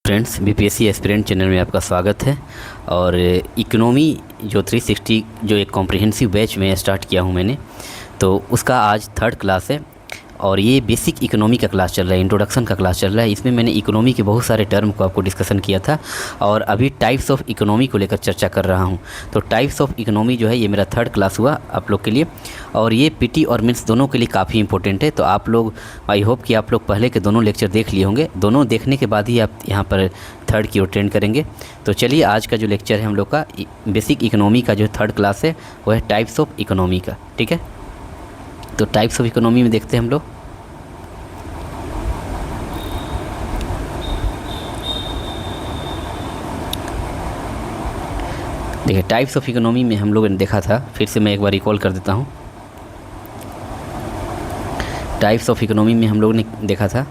Friends, BPSC aspirant channel में आपका स्वागत है। और इकोनॉमी जो 360 जो एक कॉम्प्रिहेंसिव बैच में स्टार्ट किया हूँ मैंने, तो उसका आज थर्ड क्लास है। और ये बेसिक इकोनॉमी का क्लास चल रहा है, इंट्रोडक्शन का क्लास चल रहा है। इसमें मैंने इकोनॉमी के बहुत सारे टर्म को आपको डिस्कशन किया था और अभी टाइप्स ऑफ इकोनॉमी को लेकर चर्चा कर रहा हूँ। तो टाइप्स ऑफ इकोनॉमी जो है ये मेरा थर्ड क्लास हुआ आप लोग के लिए, और ये पीटी और मेंस दोनों के लिए काफ़ी इंपॉर्टेंट है। तो आप लोग, आई होप कि आप लोग पहले के दोनों लेक्चर देख लिए होंगे। दोनों देखने के बाद ही आप यहाँ पर थर्ड की ओर ट्रेंड करेंगे। तो चलिए, आज का जो लेक्चर है हम लोग का बेसिक इकोनॉमी का जो थर्ड क्लास है वो है टाइप्स ऑफ इकोनॉमी का। ठीक है, तो टाइप्स ऑफ इकोनॉमी में देखते हैं हम लोग। देखिए, टाइप्स ऑफ इकोनॉमी में हम लोगों ने देखा था, फिर से मैं एक बार रिकॉल कर देता हूँ। टाइप्स ऑफ इकोनॉमी में हम लोगों ने देखा था,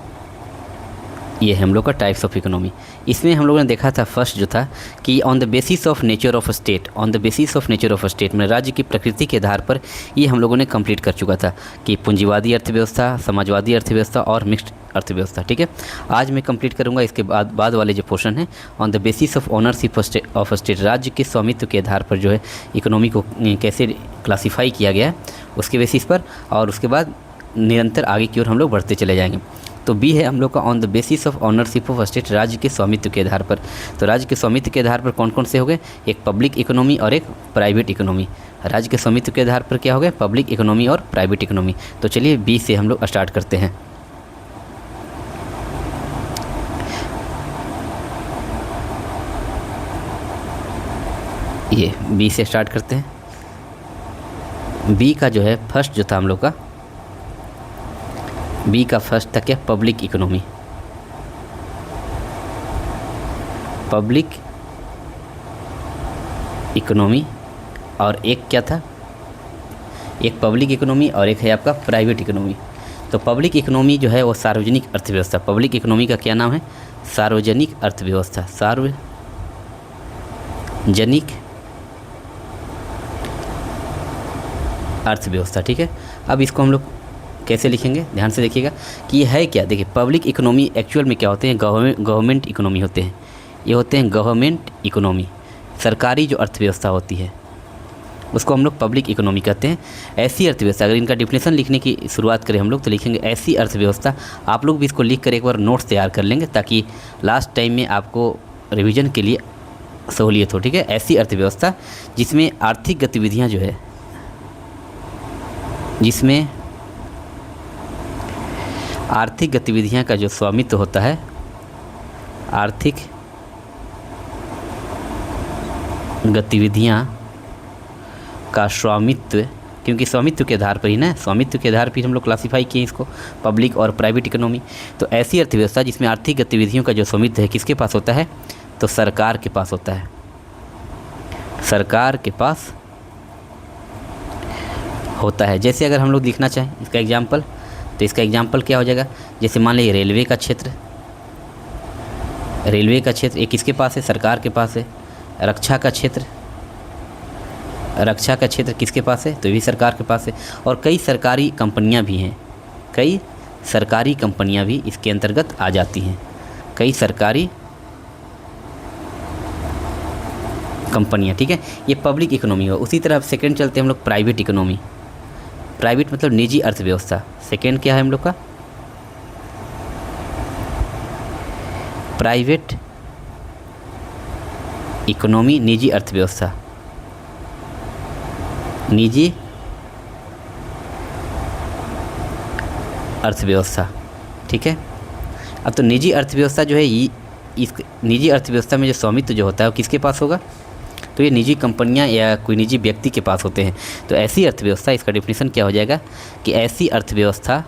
ये है हम लोग का टाइप्स ऑफ इकोनॉमी। इसमें हम लोगों ने देखा था फर्स्ट जो था कि on the basis of nature of a state, on the basis of nature of a state में राज्य की प्रकृति के आधार पर ये हम लोगों ने कंप्लीट कर चुका था कि पूंजीवादी अर्थव्यवस्था, समाजवादी अर्थव्यवस्था और मिक्स्ड अर्थव्यवस्था। ठीक है, आज मैं कंप्लीट करूंगा इसके बाद वाले जो पोर्शन है on the basis of ownership of state, राज्य के स्वामित्व के आधार पर जो है इकोनॉमी को कैसे क्लासीफाई किया गया है उसके बेसिस पर, और उसके बाद निरंतर आगे की ओर हम लोग बढ़ते चले जाएंगे। तो बी है हम लोग का on the basis of ownership of state, राज्य के स्वामित्व के आधार पर। तो राज्य के स्वामित्व के आधार पर कौन कौन से हो गए, एक पब्लिक इकोनॉमी और एक प्राइवेट इकोनॉमी। राज्य के स्वामित्व के आधार पर क्या हो गए, पब्लिक इकोनॉमी और प्राइवेट इकोनॉमी। तो चलिए बी से हम लोग स्टार्ट करते हैं। ये बी से स्टार्ट करते हैं। बी का जो है फर्स्ट जो था हम लोग का, बी का फर्स्ट था क्या, पब्लिक इकोनॉमी। पब्लिक इकोनॉमी, और एक क्या था, एक पब्लिक इकोनॉमी और एक है आपका प्राइवेट इकोनॉमी। तो पब्लिक इकोनॉमी जो है वो सार्वजनिक अर्थव्यवस्था। पब्लिक इकोनॉमी का क्या नाम है, सार्वजनिक अर्थव्यवस्था, सार्वजनिक अर्थव्यवस्था। ठीक है, अब इसको हम लोग कैसे लिखेंगे, ध्यान से देखिएगा कि ये है क्या। देखिए, पब्लिक इकोनॉमी एक्चुअल में क्या होते हैं, गवर्नमेंट इकोनॉमी होते हैं। ये होते हैं गवर्नमेंट इकोनॉमी, सरकारी जो अर्थव्यवस्था होती है उसको हम लोग पब्लिक इकोनॉमी कहते हैं। ऐसी अर्थव्यवस्था, अगर इनका डिफिनेशन लिखने की शुरुआत करें हम लोग तो लिखेंगे ऐसी अर्थव्यवस्था। आप लोग भी इसको लिख कर एक बार नोट्स तैयार कर लेंगे ताकि लास्ट टाइम में आपको रिवीजन के लिए सहूलियत हो। ठीक है, ऐसी अर्थव्यवस्था जिसमें आर्थिक गतिविधियाँ जो है, जिसमें आर्थिक गतिविधियां का जो स्वामित्व होता है, आर्थिक गतिविधियां का स्वामित्व, क्योंकि स्वामित्व के आधार पर ही ना, स्वामित्व के आधार पर हम लोग क्लासीफाई किए इसको, पब्लिक और प्राइवेट इकोनॉमी। तो ऐसी अर्थव्यवस्था जिसमें आर्थिक गतिविधियों का जो स्वामित्व है किसके पास होता है, तो सरकार के पास होता है, सरकार के पास होता है। जैसे अगर हम लोग लिखना चाहें इसका एग्जाम्पल, तो इसका एग्जाम्पल क्या हो जाएगा, जैसे मान लीजिए रेलवे का क्षेत्र, रेलवे का क्षेत्र ये किसके पास है, सरकार के पास है। रक्षा का क्षेत्र, रक्षा का क्षेत्र किसके पास है, तो ये भी सरकार के पास है। और कई सरकारी कंपनियां भी हैं, कई सरकारी कंपनियां भी इसके अंतर्गत आ जाती हैं, कई सरकारी कंपनियां। ठीक है, ये पब्लिक इकोनॉमी हो। उसी तरह सेकंड चलते हैं हम लोग प्राइवेट इकोनॉमी। प्राइवेट मतलब निजी अर्थव्यवस्था। सेकेंड क्या है हम लोग का, प्राइवेट इकोनॉमी, निजी अर्थव्यवस्था, निजी अर्थव्यवस्था। ठीक है, अब तो निजी अर्थव्यवस्था जो है इस निजी अर्थव्यवस्था में जो स्वामित्व जो होता है वो किसके पास होगा, तो ये निजी कंपनियां या कोई निजी व्यक्ति के पास होते हैं। तो ऐसी अर्थव्यवस्था, इसका डेफिनेशन क्या हो जाएगा कि ऐसी अर्थव्यवस्था,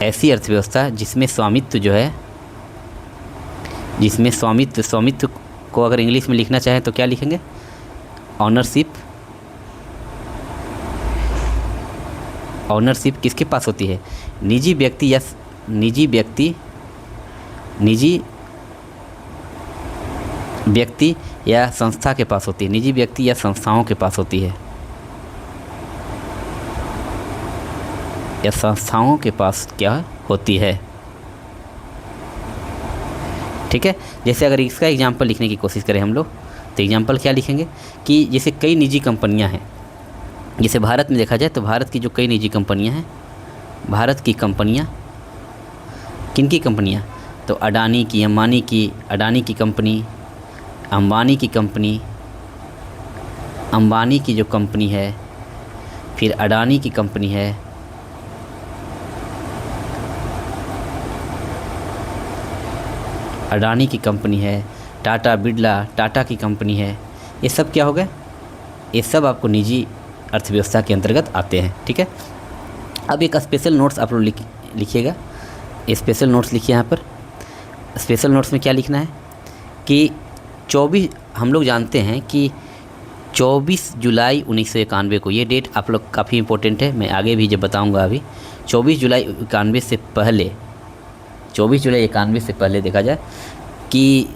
ऐसी अर्थव्यवस्था जिसमें स्वामित्व जो है, जिसमें स्वामित्व को अगर इंग्लिश में लिखना चाहें तो क्या लिखेंगे, ऑनरशिप। ऑनरशिप किसके पास होती है, निजी व्यक्ति या निजी व्यक्ति या संस्था के पास होती है, निजी व्यक्ति या संस्थाओं के पास होती है, या संस्थाओं के पास क्या होती है। ठीक है। जैसे अगर इसका एग्जाम्पल लिखने की कोशिश करें हम लोग, तो एग्जाम्पल क्या लिखेंगे कि जैसे कई निजी कंपनियां हैं, जैसे भारत में देखा जाए तो भारत की जो कई निजी कंपनियां हैं, भारत की कंपनियां, किन की कंपनियां, तो अडानी की, अंबानी की, अडानी की कंपनी, अंबानी की कंपनी, अंबानी की जो कंपनी है, फिर अडानी की कंपनी है, अडानी की कंपनी है, टाटा बिरला, टाटा की कंपनी है, ये सब क्या हो गए, ये सब आपको निजी अर्थव्यवस्था के अंतर्गत आते हैं। ठीक है। अब एक स्पेशल नोट्स आप लोग लिखिएगा, स्पेशल नोट्स लिखिए। यहाँ पर स्पेशल नोट्स में क्या लिखना है कि 24, हम लोग जानते हैं कि 24 जुलाई 1991 को, ये डेट आप लोग काफ़ी इंपॉर्टेंट है, मैं आगे भी जब बताऊंगा। अभी 24 जुलाई 91 से पहले, 24 जुलाई 91 से पहले देखा जाए कि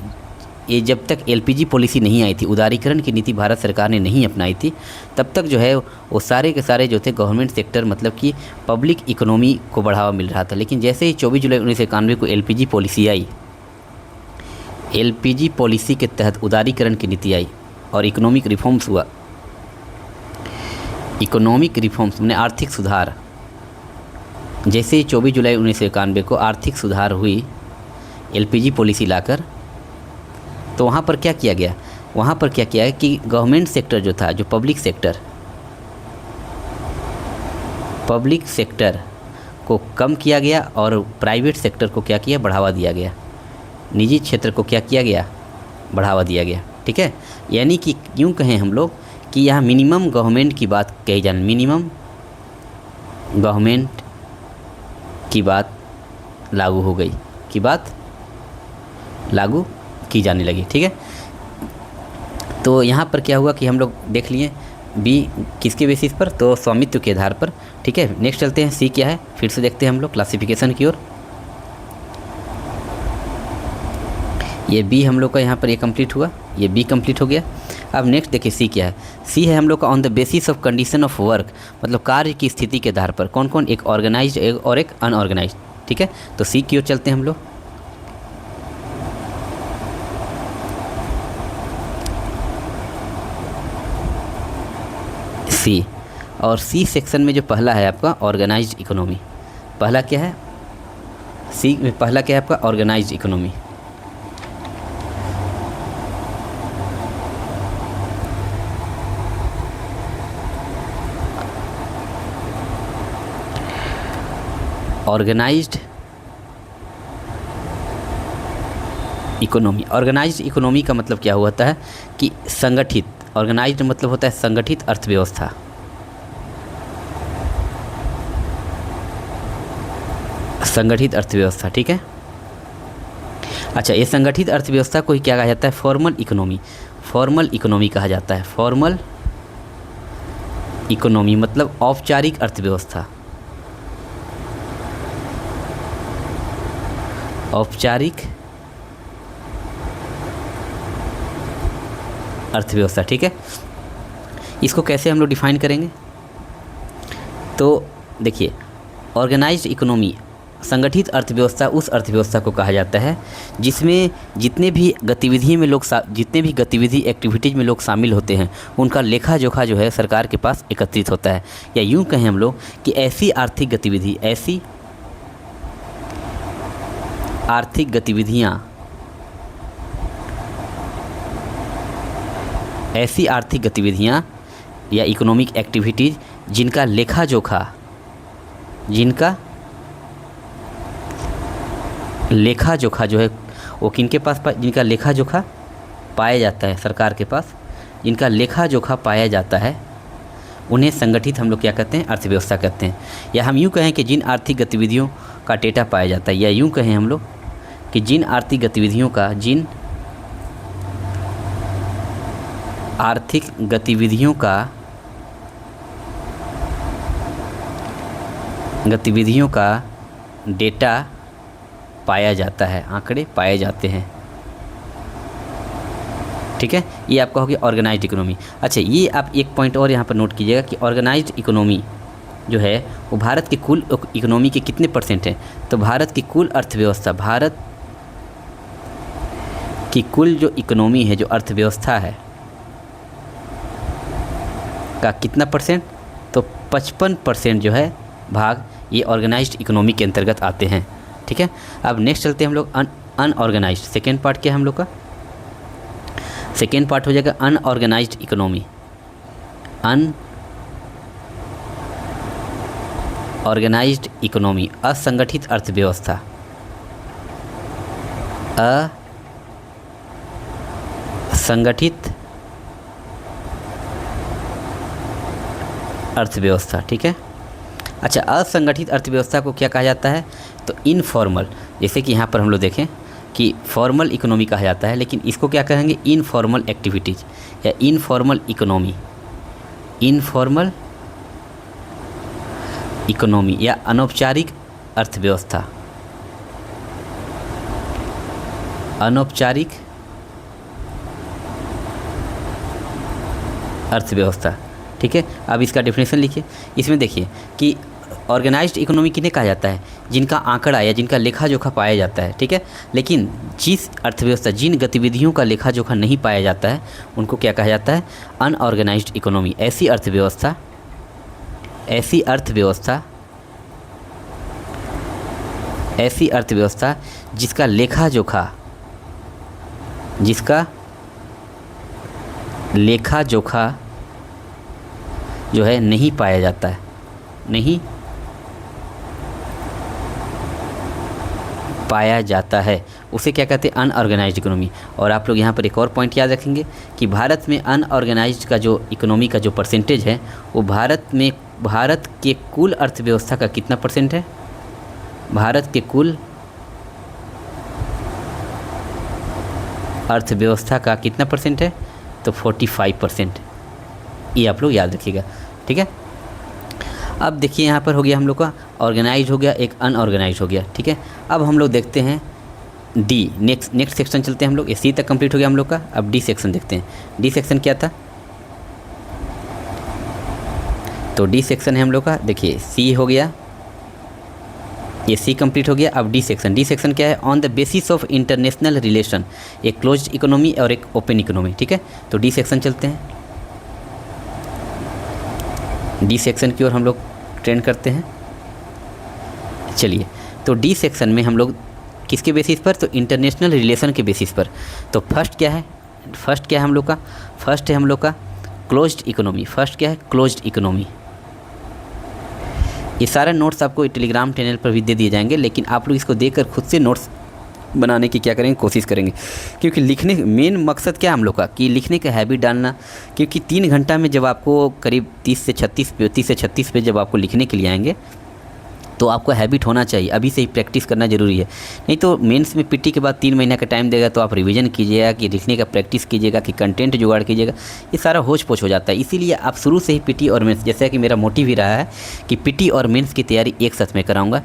ये जब तक एलपीजी पॉलिसी नहीं आई थी, उदारीकरण की नीति भारत सरकार ने नहीं अपनाई थी, तब तक जो है वो सारे के सारे जो थे गवर्नमेंट सेक्टर, मतलब कि पब्लिक इकोनॉमी को बढ़ावा मिल रहा था। लेकिन जैसे ही 24 जुलाई 1991 को एलपीजी पॉलिसी आई, एलपीजी पॉलिसी के तहत उदारीकरण की नीति आई और इकोनॉमिक रिफॉर्म्स हुआ, इकोनॉमिक रिफॉर्म्स मैंने आर्थिक सुधार, जैसे ही 24 जुलाई 1991 को आर्थिक सुधार हुई एलपीजी पॉलिसी लाकर, तो वहाँ पर क्या किया गया, वहाँ पर क्या किया है कि गवर्नमेंट सेक्टर जो था, जो पब्लिक सेक्टर को कम किया गया और प्राइवेट सेक्टर को क्या किया, बढ़ावा दिया गया, निजी क्षेत्र को क्या किया गया, बढ़ावा दिया गया। ठीक है। यानी कि यूँ कहें हम लोग कि यहाँ मिनिमम गवर्नमेंट की बात कही जाए, मिनिमम गवर्नमेंट की बात लागू हो गई, की बात लागू की जाने लगी। ठीक है। तो यहाँ पर क्या हुआ कि हम लोग देख लिए बी किसके बेसिस पर, तो स्वामित्व के आधार पर। ठीक है। नेक्स्ट चलते हैं, सी क्या है, फिर से देखते हैं हम लोग क्लासिफिकेशन की ओर। ये बी हम लोग का यहाँ पर ये कंप्लीट हुआ, ये बी कंप्लीट हो गया। अब नेक्स्ट देखिए सी क्या है, सी है हम लोग का on the basis of condition of work, मतलब कार्य की स्थिति के आधार पर कौन कौन, एक ऑर्गेनाइज्ड और एक अनऑर्गेनाइज्ड। ठीक है। तो सी की ओर चलते हैं हम लोग। सी, और सी सेक्शन में जो पहला है आपका ऑर्गेनाइज्ड इकोनॉमी, पहला क्या है, सी में पहला क्या है आपका organised economy. Organised economy, organised economy का मतलब क्या होता है कि संगठित, ऑर्गेनाइज्ड मतलब होता है संगठित अर्थव्यवस्था, संगठित अर्थव्यवस्था। ठीक है। अच्छा, ये संगठित अर्थव्यवस्था को ही क्या कहा जाता है, फॉर्मल इकोनॉमी, फॉर्मल इकोनॉमी कहा जाता है। फॉर्मल इकोनॉमी मतलब औपचारिक अर्थव्यवस्था, औपचारिक अर्थव्यवस्था। ठीक है। इसको कैसे हम लोग डिफाइन करेंगे, तो देखिए ऑर्गेनाइज्ड इकोनॉमी, संगठित अर्थव्यवस्था उस अर्थव्यवस्था को कहा जाता है जिसमें जितने भी गतिविधि में लोग जितने भी गतिविधि एक्टिविटीज़ में लोग शामिल होते हैं, उनका लेखा जोखा जो है सरकार के पास एकत्रित होता है। या यूँ कहें हम लोग कि ऐसी आर्थिक गतिविधि, ऐसी आर्थिक गतिविधियाँ, ऐसी आर्थिक गतिविधियाँ या इकोनॉमिक एक्टिविटीज़ जिनका लेखा जोखा, जिनका लेखा जोखा जो है वो किनके पास जिनका लेखा जोखा पाया जाता है सरकार के पास, जिनका लेखा जोखा पाया जाता है, उन्हें संगठित हम लोग क्या कहते हैं, अर्थव्यवस्था कहते हैं। या हम यूँ कहें कि जिन आर्थिक गतिविधियों का डेटा पाया जाता है, या यूँ कहें हम लोग कि जिन आर्थिक गतिविधियों का, जिन आर्थिक गतिविधियों का डेटा पाया जाता है, आंकड़े पाए जाते हैं। ठीक है। ये आपका हो गया ऑर्गेनाइज्ड इकोनॉमी। अच्छा, ये आप एक पॉइंट और यहाँ पर नोट कीजिएगा कि ऑर्गेनाइज्ड इकोनॉमी जो है वो भारत के कुल इकोनॉमी के कितने परसेंट हैं, तो भारत की कुल अर्थव्यवस्था, भारत कि कुल जो इकोनॉमी है, जो अर्थव्यवस्था है, का कितना परसेंट, तो 55% जो है भाग ये ऑर्गेनाइज्ड इकोनॉमी के अंतर्गत आते हैं। ठीक है, अब नेक्स्ट चलते हैं हम लोग अनऑर्गेनाइज्ड। सेकेंड पार्ट क्या है हम लोग का? सेकेंड पार्ट हो जाएगा अनऑर्गेनाइज्ड इकोनॉमी। अनऑर्गेनाइज्ड इकोनॉमी, असंगठित अर्थव्यवस्था। असंगठित अर्थव्यवस्था। ठीक है, अच्छा, असंगठित अर्थव्यवस्था को क्या कहा जाता है? तो इनफॉर्मल। जैसे कि यहाँ पर हम लोग देखें कि फॉर्मल इकोनॉमी कहा जाता है, लेकिन इसको क्या कहेंगे? इनफॉर्मल एक्टिविटीज़ या इनफॉर्मल इकोनॉमी। इनफॉर्मल इकोनॉमी या अनौपचारिक अर्थव्यवस्था। अनौपचारिक अर्थव्यवस्था। ठीक है, अब इसका डेफिनेशन लिखिए। इसमें देखिए कि ऑर्गेनाइज्ड इकोनॉमी किन्हें कहा जाता है? जिनका आंकड़ा या जिनका लेखा जोखा पाया जाता है। ठीक है, लेकिन जिस अर्थव्यवस्था, जिन गतिविधियों का लेखा जोखा नहीं पाया जाता है, उनको क्या कहा जाता है? Unorganised economy. ऐसी अर्थव्यवस्था, ऐसी अर्थव्यवस्था, ऐसी अर्थव्यवस्था जिसका लेखा जोखा, जिसका लेखा जोखा जो है नहीं पाया जाता है, नहीं पाया जाता है, उसे क्या कहते हैं? Unorganised economy. और आप लोग यहाँ पर एक और पॉइंट याद रखेंगे कि भारत में अनऑर्गेनाइज्ड का जो इकोनॉमी का जो परसेंटेज है, वो भारत में, भारत के कुल अर्थव्यवस्था का कितना परसेंट है? भारत के कुल अर्थव्यवस्था का कितना परसेंट है? तो 45%। ये आप लोग याद रखिएगा। ठीक है, अब देखिए यहाँ पर हो गया हम लोग का ऑर्गेनाइज हो गया, एक अनऑर्गेनाइज हो गया। ठीक है, अब हम लोग देखते हैं डी। नेक्स्ट सेक्शन चलते हैं हम लोग। ये सी तक कंप्लीट हो गया हम लोग का। अब डी सेक्शन देखते हैं। डी सेक्शन क्या था? तो डी सेक्शन है हम लोग का, देखिए सी हो गया, ये सी कंप्लीट हो गया। अब डी सेक्शन। डी सेक्शन क्या है? On the basis of international relation, एक क्लोज्ड इकोनॉमी और एक ओपन इकोनॉमी। ठीक है, तो डी सेक्शन चलते हैं। डी सेक्शन की ओर हम लोग ट्रेंड करते हैं। चलिए, तो डी सेक्शन में हम लोग किसके बेसिस पर? तो इंटरनेशनल रिलेशन के बेसिस पर। तो फर्स्ट क्या है? फर्स्ट क्या है हम लोग का? फर्स्ट है हम लोग का क्लोज्ड इकोनॉमी। फर्स्ट क्या है? Closed economy. ये सारे नोट्स आपको टेलीग्राम चैनल पर भी दे दिए जाएंगे, लेकिन आप लोग इसको देखकर खुद से नोट्स बनाने की क्या करेंगे? कोशिश करेंगे, क्योंकि लिखने मेन मकसद क्या है हम लोग का? कि लिखने का हैबिट डालना। क्योंकि 3 घंटा में जब आपको करीब 30 से 36 पेज जब आपको लिखने के लिए आएंगे, तो आपको हैबिट होना चाहिए। अभी से ही प्रैक्टिस करना ज़रूरी है, नहीं तो मेंस में पीटी के बाद 3 महीना का टाइम देगा, तो आप रिवीजन कीजिएगा, कि लिखने का प्रैक्टिस कीजिएगा, कि कंटेंट जुगाड़ कीजिएगा, ये सारा होच पोच हो जाता है। इसीलिए आप शुरू से ही पीटी और मेंस, जैसा कि मेरा मोटिव ही रहा है कि पीटी और मेंस की तैयारी एक साथ में कराऊंगा।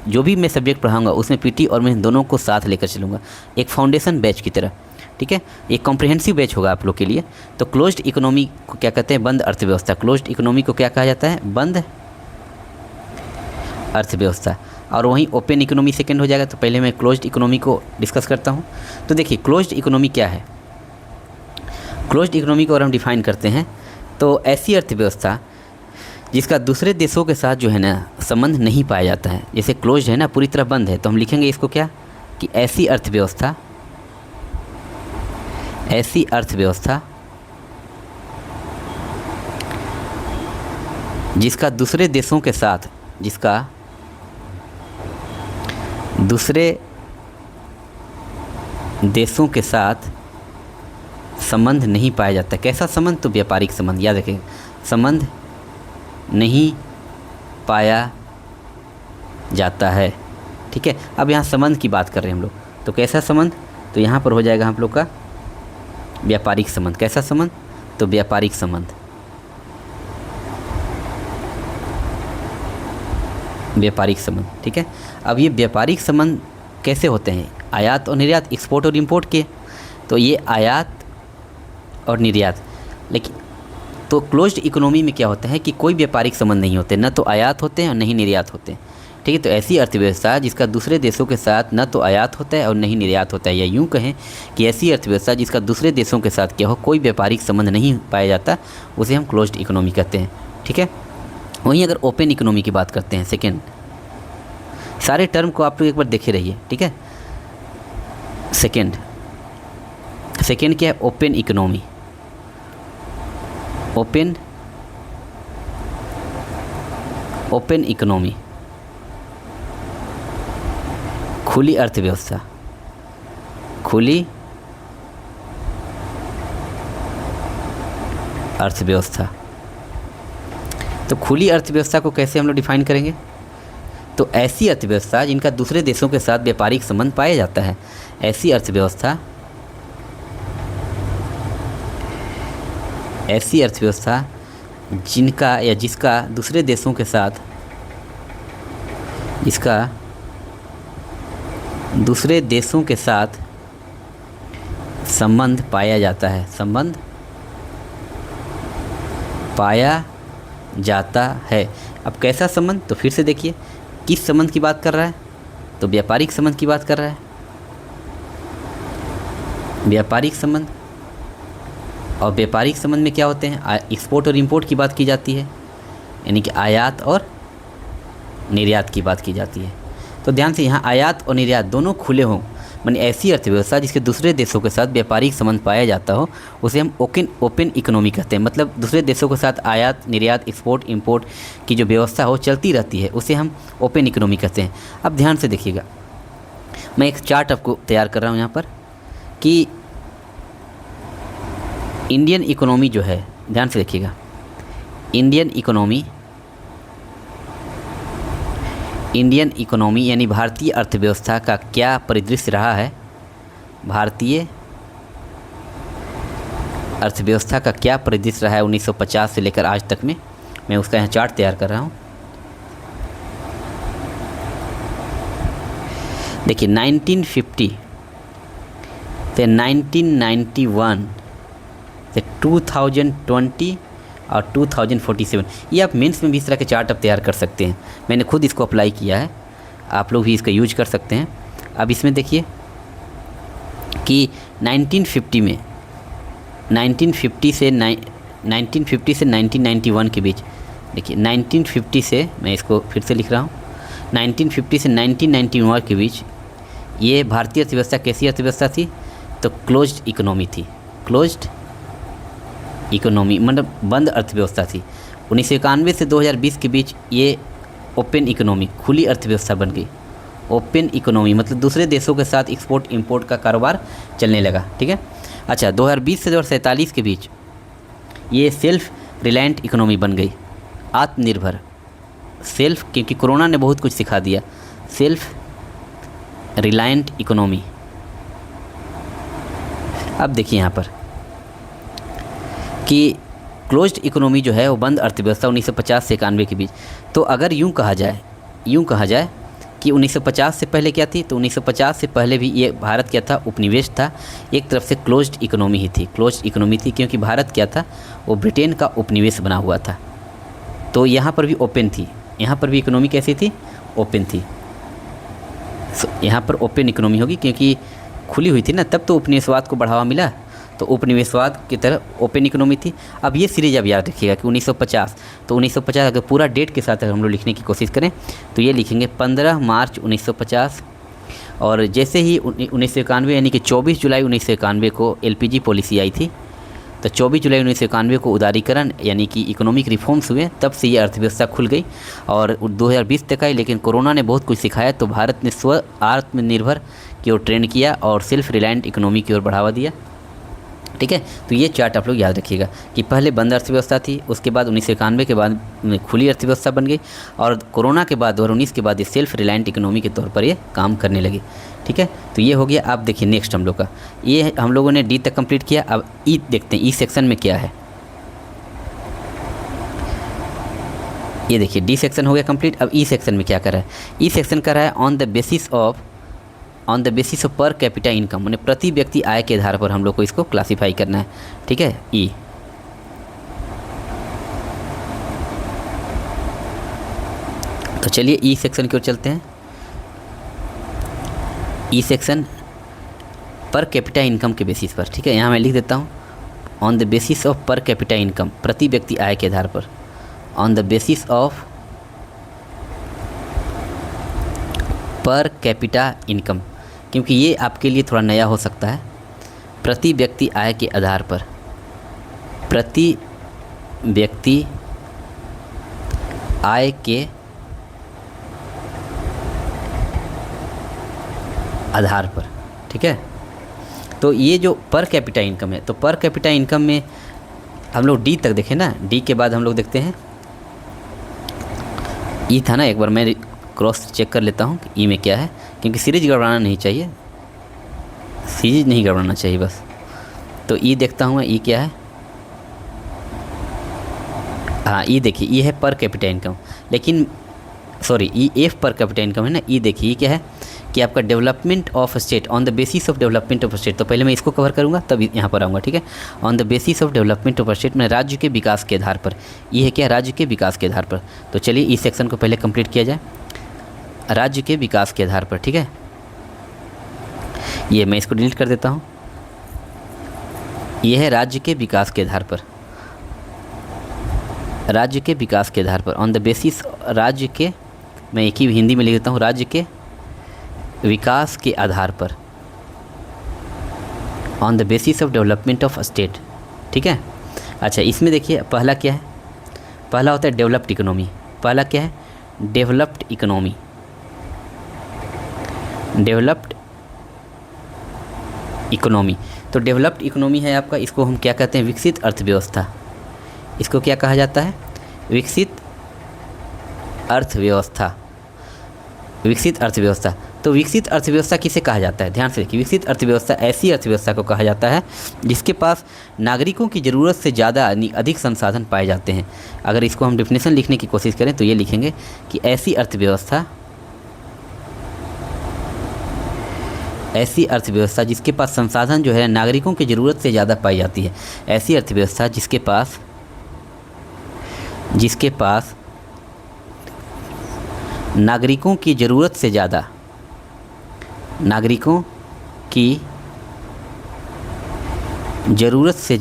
जो भी मैं सब्जेक्ट पढ़ाऊँगा उसमें पीटी और मेंस दोनों को साथ लेकर चलूँगा, एक फाउंडेशन बैच की तरह। ठीक है, एक कॉम्प्रिहेंसिव बैच होगा आप लोग के लिए। तो क्लोज्ड इकोनॉमी को क्या कहते हैं? बंद अर्थव्यवस्था। क्लोज्ड इकोनॉमी को क्या कहा जाता है? बंद अर्थव्यवस्था। और वहीं ओपन इकोनॉमी सेकंड हो जाएगा। तो पहले मैं क्लोज्ड इकोनॉमी को डिस्कस करता हूं। तो देखिए क्लोज्ड इकोनॉमी क्या है? क्लोज्ड इकोनॉमी को अगर हम डिफाइन करते हैं, तो ऐसी अर्थव्यवस्था जिसका दूसरे देशों के साथ जो है ना संबंध नहीं पाया जाता है। जैसे क्लोज्ड है ना, पूरी तरह बंद है, तो हम लिखेंगे इसको क्या? कि ऐसी अर्थव्यवस्था, ऐसी अर्थव्यवस्था जिसका दूसरे देशों के साथ, जिसका दूसरे देशों के साथ संबंध नहीं पाया जाता। कैसा संबंध? तो व्यापारिक संबंध। याद रखें, संबंध नहीं पाया जाता है। ठीक है, अब यहाँ संबंध की बात कर रहे हैं हम लोग, तो कैसा संबंध? तो यहाँ पर हो जाएगा हम लोग का व्यापारिक संबंध। कैसा संबंध? तो व्यापारिक संबंध। व्यापारिक संबंध। ठीक है, अब ये व्यापारिक संबंध कैसे होते हैं? आयात और निर्यात, एक्सपोर्ट और इंपोर्ट के। तो ये आयात और निर्यात। लेकिन तो क्लोज्ड इकोनॉमी में क्या होता है कि कोई व्यापारिक संबंध नहीं होते, ना तो आयात होते हैं और नहीं निर्यात होते हैं। ठीक है। तो ऐसी अर्थव्यवस्था जिसका दूसरे देशों के साथ न तो आयात होता है और न ही निर्यात होता है, या यूँ कहें कि ऐसी अर्थव्यवस्था जिसका दूसरे देशों के साथ क्या हो कोई व्यापारिक संबंध नहीं पाया जाता, उसे हम क्लोज्ड इकोनॉमी कहते हैं। ठीक है। वहीं अगर ओपन इकोनॉमी की बात करते हैं, सेकेंड, सारे टर्म को आप लोग एक बार देखे रहिए। ठीक है। सेकेंड क्या है? Open economy. ओपन इकोनॉमी, खुली अर्थव्यवस्था। खुली अर्थव्यवस्था। तो खुली अर्थव्यवस्था को कैसे हम लोग डिफाइन करेंगे? तो ऐसी अर्थव्यवस्था जिनका दूसरे देशों के साथ व्यापारिक संबंध पाया जाता है। ऐसी अर्थव्यवस्था जिनका या जिसका दूसरे देशों के साथ संबंध पाया जाता है। संबंध पाया जाता है। अब कैसा संबंध? तो फिर से देखिए, किस संबंध की बात कर रहा है? तो व्यापारिक संबंध की बात कर रहा है। व्यापारिक संबंध। और व्यापारिक संबंध में क्या होते हैं? एक्सपोर्ट और इंपोर्ट की बात की जाती है, यानी कि आयात और निर्यात की बात की जाती है। तो ध्यान से, यहाँ आयात और निर्यात दोनों खुले हों, माने ऐसी अर्थव्यवस्था जिसके दूसरे देशों के साथ व्यापारिक संबंध पाया जाता हो, उसे हम ओपन इकोनॉमी कहते हैं। मतलब दूसरे देशों के साथ आयात निर्यात एक्सपोर्ट इंपोर्ट की जो व्यवस्था हो चलती रहती है, उसे हम ओपन इकोनॉमी कहते हैं। अब ध्यान से देखिएगा, मैं एक चार्ट आपको तैयार कर रहा हूँ यहाँ पर कि इंडियन इकोनॉमी जो है, ध्यान से देखिएगा, इंडियन इकोनॉमी यानी भारतीय अर्थव्यवस्था का क्या परिदृश्य रहा है। भारतीय अर्थव्यवस्था का क्या परिदृश्य रहा है 1950 से लेकर आज तक में। मैं उसका यहाँ चार्ट तैयार कर रहा हूँ। देखिए 1950 से 1991 से 2020 और 2047, ये आप मेंस में भी इस तरह के चार्ट आप तैयार कर सकते हैं। मैंने खुद इसको अप्लाई किया है, आप लोग भी इसका यूज कर सकते हैं। अब इसमें देखिए कि 1950 से 1991 के बीच, देखिए 1950 से, मैं इसको फिर से लिख रहा हूँ, 1950 से 1991 के बीच ये भारतीय अर्थव्यवस्था कैसी अर्थव्यवस्था थी? तो क्लोज्ड इकोनॉमी थी। क्लोज्ड इकोनॉमी मतलब बंद अर्थव्यवस्था थी। 1991 से 2020 के बीच ये ओपन इकोनॉमी, खुली अर्थव्यवस्था बन गई। ओपन इकोनॉमी मतलब दूसरे देशों के साथ एक्सपोर्ट इंपोर्ट का कारोबार चलने लगा। ठीक है। अच्छा, 2020 से 2047 के बीच ये सेल्फ रिलायंट इकोनॉमी बन गई, आत्मनिर्भर। सेल्फ, क्योंकि कोरोना ने बहुत कुछ सिखा दिया। Self reliant economy. अब देखिए यहाँ पर कि क्लोज्ड इकोनॉमी जो है वो बंद अर्थव्यवस्था 1950 से 91 के बीच। तो अगर यूँ कहा जाए कि 1950 से पहले क्या थी, तो 1950 से पहले भी ये भारत क्या था? उपनिवेश था। एक तरफ से क्लोज्ड इकोनॉमी ही थी, क्लोज्ड इकोनॉमी थी, क्योंकि भारत क्या था? वो ब्रिटेन का उपनिवेश बना हुआ था। तो यहाँ पर भी ओपन थी, यहाँ पर भी इकोनॉमी कैसी थी? ओपन थी। यहाँ पर ओपन इकोनॉमी होगी क्योंकि खुली हुई थी ना, तब तो उपनिवेशवाद को बढ़ावा मिला, तो उपनिवेशवाद की तरह ओपन इकोनॉमी थी। अब ये सीरीज अब याद रखिएगा कि 1950, तो 1950 अगर पूरा डेट के साथ अगर हम लोग लिखने की कोशिश करें तो ये लिखेंगे 15 मार्च 1950। और जैसे ही 1991 यानी कि 24 जुलाई 1991 को एलपीजी पॉलिसी आई थी, तो 24 जुलाई 1991 को उदारीकरण यानी कि इकोनॉमिक रिफॉर्म्स हुए, तब से ये अर्थव्यवस्था खुल गई और 2020 तक आई। लेकिन कोरोना ने बहुत कुछ सिखाया, तो भारत ने स्व आत्मनिर्भर की ओर ट्रेंड किया और सेल्फ रिलायंट इकोनॉमी की ओर बढ़ावा दिया। ठीक है। तो ये चार्ट आप लोग याद रखिएगा कि पहले बंद अर्थव्यवस्था थी, उसके बाद 1991 के बाद खुली अर्थव्यवस्था बन गई, और कोरोना के बाद 2019 के बाद ये सेल्फ रिलायंट इकोनॉमी के तौर पर ये काम करने लगी। ठीक है। तो ये हो गया। आप देखिए नेक्स्ट हम लोग का, ये हम लोगों ने डी तक कंप्लीट किया। अब ई देखते हैं, ई सेक्शन में क्या है। ये देखिए डी सेक्शन हो गया कंप्लीट। अब ई सेक्शन में क्या कर रहा है? ई सेक्शन कर रहा है on the basis of per capita income, माने प्रति व्यक्ति आय के आधार पर हम लोग को इसको क्लासीफाई करना है। ठीक है। ई तो चलिए ई सेक्शन की ओर चलते हैं। E section per capita income के बेसिस पर, ठीक है, यहाँ मैं लिख देता हूँ on the basis of per capita income, प्रति व्यक्ति आय के आधार पर, on the basis of per capita income, क्योंकि ये आपके लिए थोड़ा नया हो सकता है। प्रति व्यक्ति आय के आधार पर, प्रति व्यक्ति आय के आधार पर, ठीक है। तो ये जो पर कैपिटा इनकम है, तो पर कैपिटा इनकम में हम लोग डी तक देखें ना, डी के बाद हम लोग देखते हैं ई था ना, एक बार मैं क्रॉस चेक कर लेता हूँ कि ई में क्या है, क्योंकि सीरीज गड़बड़ाना नहीं चाहिए, सीरीज नहीं गड़बड़ाना चाहिए बस। तो ई देखता हूँ मैं, ई क्या है, हाँ ई देखिए, ई है पर कैपिटा इनकम, लेकिन sorry E F per capita income है ना। ई देखिए ई क्या है कि आपका development of state, on the basis of development of state. तो पहले मैं इसको कवर करूँगा तब यहाँ पर आऊँगा, ठीक है। On the basis of development of state में राज्य के विकास के आधार पर, ये है क्या, राज्य के विकास के आधार पर। तो चलिए इस सेक्शन को पहले कंप्लीट किया जाए, राज्य के विकास के आधार पर, ठीक है। ये मैं इसको डिलीट कर देता हूँ, ये है राज्य के विकास के आधार पर, राज्य के विकास के आधार पर, ऑन द बेसिस राज्य के, मैं एक ही हिंदी में लिख देता हूँ, राज्य के विकास के आधार पर, on the basis of development of state, ठीक है। अच्छा इसमें देखिए पहला क्या है, पहला होता है डेवलप्ड इकोनॉमी। पहला क्या है, डेवलप्ड इकोनॉमी, डेवलप्ड इकोनॉमी। तो डेवलप्ड इकोनॉमी है आपका, इसको हम क्या कहते हैं, विकसित अर्थव्यवस्था। इसको क्या कहा जाता है, विकसित अर्थव्यवस्था, विकसित अर्थव्यवस्था। तो विकसित अर्थव्यवस्था किसे कहा जाता है, ध्यान से देखिए, विकसित अर्थव्यवस्था ऐसी अर्थव्यवस्था को कहा जाता है जिसके पास नागरिकों की ज़रूरत से ज़्यादा अधिक संसाधन पाए जाते हैं। अगर इसको हम डिफिनेशन लिखने की कोशिश करें तो ये लिखेंगे कि ऐसी अर्थव्यवस्था, ऐसी अर्थव्यवस्था जिसके पास संसाधन जो है नागरिकों की ज़रूरत से ज़्यादा पाई जाती है। ऐसी अर्थव्यवस्था जिसके पास नागरिकों की ज़रूरत से ज़्यादा, नागरिकों की ज़रूरत से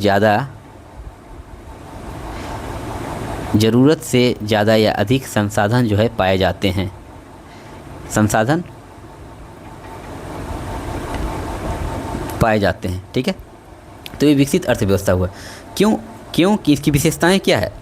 ज़्यादा या अधिक संसाधन जो है पाए जाते हैं, संसाधन पाए जाते हैं, ठीक है। तो ये विकसित अर्थव्यवस्था हुआ। क्यों कि इसकी विशेषताएं क्या है,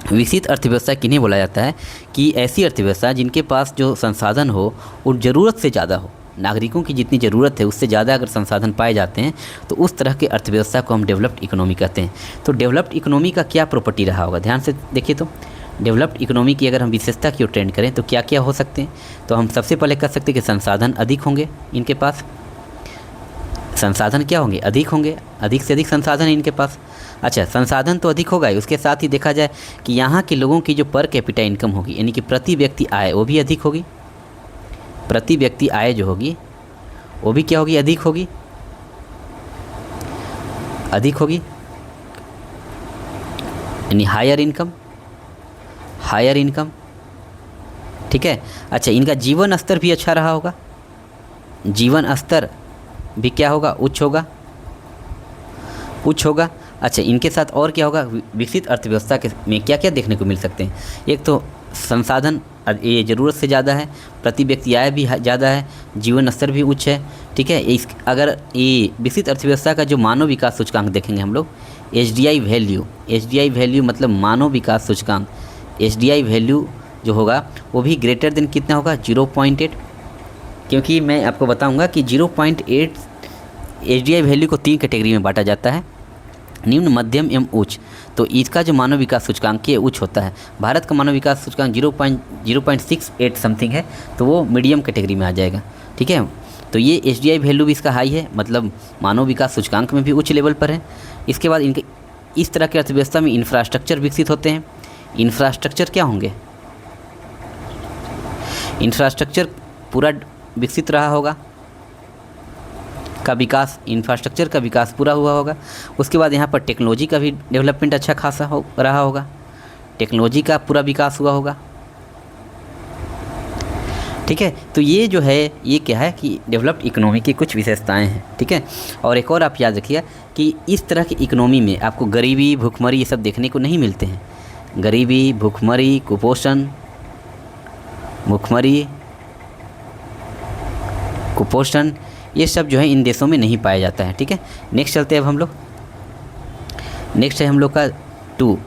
विकसित अर्थव्यवस्था किन्हें बोला जाता है कि ऐसी अर्थव्यवस्था जिनके पास जो संसाधन हो वो ज़रूरत से ज़्यादा हो, नागरिकों की जितनी ज़रूरत है उससे ज़्यादा अगर संसाधन पाए जाते हैं तो उस तरह के अर्थव्यवस्था को हम डेवलप्ड इकोनॉमी कहते हैं। तो डेवलप्ड इकोनॉमी का क्या प्रॉपर्टी रहा होगा, ध्यान से देखिए। तो डेवलप्ड इकोनॉमी की अगर हम विशेषता की ओर ट्रेंड करें तो क्या क्या हो सकते हैं, तो हम सबसे पहले कह सकते हैं कि संसाधन अधिक होंगे इनके पास, संसाधन क्या होंगे, अधिक होंगे, अधिक से अधिक संसाधन है इनके पास। अच्छा संसाधन तो अधिक होगा ही, उसके साथ ही देखा जाए कि यहाँ के लोगों की जो पर कैपिटा इनकम होगी, यानी कि प्रति व्यक्ति आय, वो भी अधिक होगी। प्रति व्यक्ति आय जो होगी वो भी क्या होगी, अधिक होगी, अधिक होगी, यानी हायर इनकम, हायर इनकम, ठीक है। अच्छा इनका जीवन स्तर भी अच्छा रहा होगा, जीवन स्तर भी क्या होगा, उच्च होगा, उच्च होगा। अच्छा इनके साथ और क्या होगा, विकसित अर्थव्यवस्था के में क्या क्या देखने को मिल सकते हैं, एक तो संसाधन ये ज़रूरत से ज़्यादा है, प्रति व्यक्ति आय भी ज़्यादा है, जीवन स्तर भी उच्च है, ठीक है। इस अगर ये विकसित अर्थव्यवस्था का जो मानव विकास सूचकांक देखेंगे हम लोग, HDI वैल्यू, HDI वैल्यू मतलब मानव विकास सूचकांक, HDI वैल्यू जो होगा वो भी ग्रेटर देन कितना होगा, 0.8। क्योंकि मैं आपको बताऊंगा कि 0.8 HDI वैल्यू को 3 कैटेगरी में बांटा जाता है, निम्न, मध्यम एवं उच्च। तो इसका जो मानव विकास सूचकांक है उच्च होता है। भारत का मानव विकास सूचकांक 0.68 समथिंग है, तो वो मीडियम कैटेगरी में आ जाएगा, ठीक है। तो ये HDI वैल्यू भी इसका हाई है, मतलब मानव विकास सूचकांक में भी उच्च लेवल पर है। इसके बाद इनके इस तरह की अर्थव्यवस्था में इंफ्रास्ट्रक्चर विकसित होते हैं। इंफ्रास्ट्रक्चर क्या होंगे, इंफ्रास्ट्रक्चर पूरा विकसित रहा होगा, का विकास, इंफ्रास्ट्रक्चर का विकास पूरा हुआ होगा। उसके बाद यहाँ पर टेक्नोलॉजी का भी डेवलपमेंट अच्छा खासा रहा होगा, टेक्नोलॉजी का पूरा विकास हुआ होगा, ठीक है। तो ये जो है ये क्या है कि डेवलप्ड इकोनॉमी की कुछ विशेषताएं हैं, ठीक है। और एक और आप याद रखिए कि इस तरह की इकोनॉमी में आपको गरीबी, भूखमरी ये सब देखने को नहीं मिलते हैं। गरीबी, भूखमरी, कुपोषण, भूखमरी, कुपोषण ये सब जो है इन देशों में नहीं पाया जाता है, ठीक है। नेक्स्ट चलते हैं अब हम लोग। नेक्स्ट है हम लोग का टू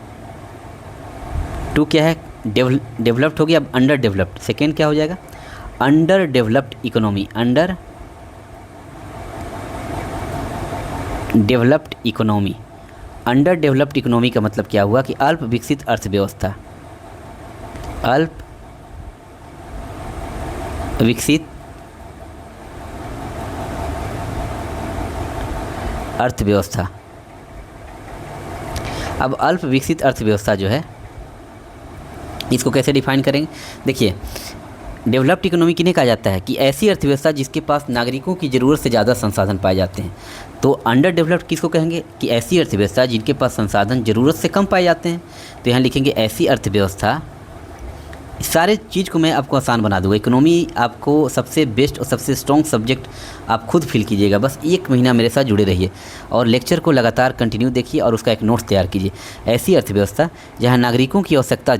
क्या है, डेवलप्ड हो गया। अब अंडर डेवलप्ड, सेकेंड क्या हो जाएगा, under developed economy. Under developed economy, under developed economy का मतलब क्या हुआ कि अल्प विकसित अर्थव्यवस्था, अल्प विकसित अर्थव्यवस्था। अब अल्प विकसित अर्थव्यवस्था जो है इसको कैसे डिफाइन करेंगे, देखिए डेवलप्ड इकोनॉमी किन्हें कहा जाता है कि ऐसी अर्थव्यवस्था जिसके पास नागरिकों की ज़रूरत से ज़्यादा संसाधन पाए जाते हैं। तो अंडर डेवलप्ड किसको कहेंगे कि ऐसी अर्थव्यवस्था जिनके पास संसाधन ज़रूरत से कम पाए जाते हैं। तो यहाँ लिखेंगे ऐसी अर्थव्यवस्था। सारे चीज़ को मैं आपको आसान बना दूँगा। इकोनॉमी आपको सबसे बेस्ट और सबसे स्ट्रॉन्ग सब्जेक्ट आप खुद फील कीजिएगा। बस 1 महीना मेरे साथ जुड़े रहिए और लेक्चर को लगातार कंटिन्यू देखिए और उसका एक नोट्स तैयार कीजिए। ऐसी अर्थव्यवस्था जहाँ नागरिकों की आवश्यकता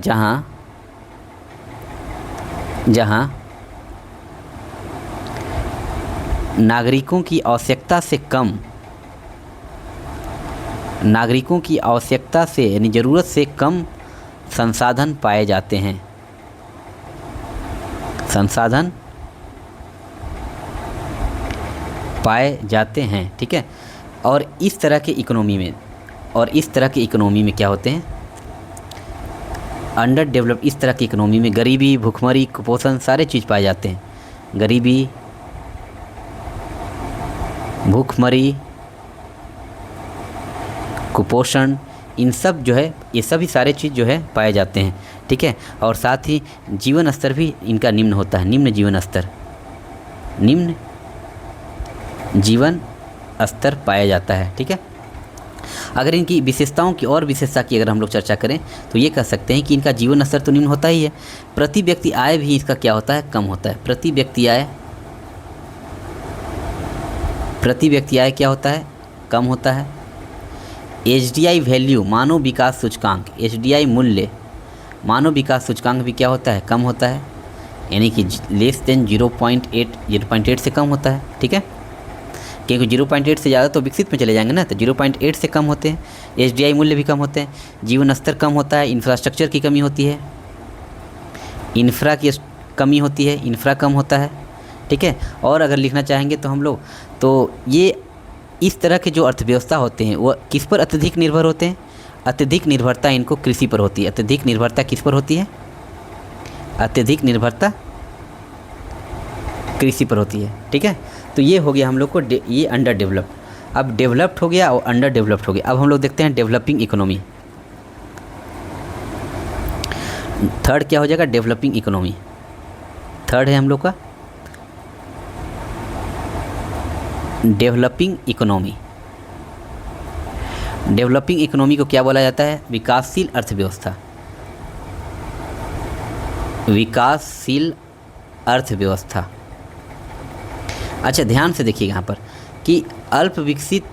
जहाँ नागरिकों की आवश्यकता से कम, नागरिकों की आवश्यकता से यानी ज़रूरत से कम संसाधन पाए जाते हैं, संसाधन पाए जाते हैं, ठीक है। और इस तरह के इकोनॉमी में क्या होते हैं, अंडर डेवलप, इस तरह की इकोनॉमी में गरीबी, भूखमरी, कुपोषण सारे चीज़ पाए जाते हैं। गरीबी, भूखमरी, कुपोषण, इन सब जो है ये सभी सारे चीज़ जो है पाए जाते हैं, ठीक है। और साथ ही जीवन स्तर भी इनका निम्न होता है, निम्न जीवन स्तर, निम्न जीवन स्तर पाया जाता है, ठीक है। अगर इनकी विशेषताओं की और विशेषता की अगर हम लोग चर्चा करें तो ये कह सकते हैं कि इनका जीवन स्तर तो निम्न होता ही है, प्रति व्यक्ति आय भी इसका क्या होता है, कम होता है। प्रति व्यक्ति आय क्या होता है, कम होता है। HDI वैल्यू, मानव विकास सूचकांक, HDI मूल्य, मानव विकास सूचकांक भी क्या होता है, कम होता है, यानी कि लेस देन 0.8 से कम होता है, ठीक है। क्योंकि 0.8 से ज़्यादा तो विकसित में चले जाएंगे ना, तो 0.8 से कम होते हैं। HDI मूल्य भी कम होते हैं, जीवन स्तर कम होता है, इंफ्रास्ट्रक्चर की कमी होती है, इंफ्रा की कमी होती है, इंफ्रा कम होता है, ठीक है। और अगर लिखना चाहेंगे तो हम लोग, तो ये इस तरह के जो अर्थव्यवस्था होते हैं वो किस पर अत्यधिक निर्भर होते हैं, अत्यधिक निर्भरता इनको कृषि पर होती है। अत्यधिक निर्भरता किस पर होती है, अत्यधिक निर्भरता कृषि पर होती है, ठीक है। तो ये हो गया हम लोग को ये अंडर डेवलप। अब डेवलप्ड हो गया और अंडर डेवलप्ड हो गया। अब हम लोग देखते हैं डेवलपिंग इकोनॉमी। थर्ड क्या हो जाएगा, डेवलपिंग इकोनॉमी। थर्ड है हम लोग का डेवलपिंग इकोनॉमी। डेवलपिंग इकोनॉमी को क्या बोला जाता है, विकासशील अर्थव्यवस्था, विकासशील अर्थव्यवस्था। अच्छा ध्यान से देखिएगा यहाँ पर कि अल्प विकसित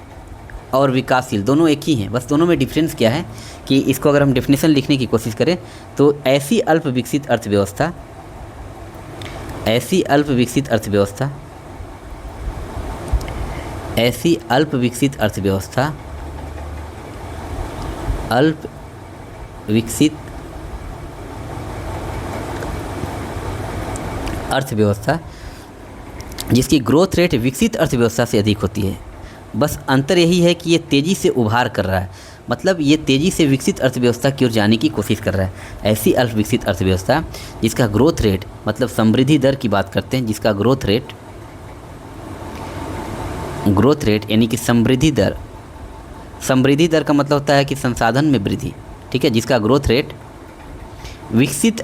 और विकासशील दोनों एक ही हैं, बस दोनों में डिफरेंस क्या है कि इसको अगर हम डेफिनेशन लिखने की कोशिश करें तो ऐसी अल्प विकसित अर्थव्यवस्था, ऐसी अल्प विकसित अर्थव्यवस्था, ऐसी अल्प विकसित अर्थव्यवस्था, अल्प विकसित अर्थव्यवस्था जिसकी ग्रोथ रेट विकसित अर्थव्यवस्था से अधिक होती है। बस अंतर यही है कि ये तेज़ी से उभार कर रहा है, मतलब ये तेज़ी से विकसित अर्थव्यवस्था की ओर जाने की कोशिश कर रहा है। ऐसी अल्प विकसित अर्थव्यवस्था जिसका ग्रोथ रेट, मतलब समृद्धि दर की बात करते हैं, जिसका ग्रोथ रेट यानी कि समृद्धि दर का मतलब होता है कि संसाधन में वृद्धि, ठीक है, जिसका ग्रोथ रेट विकसित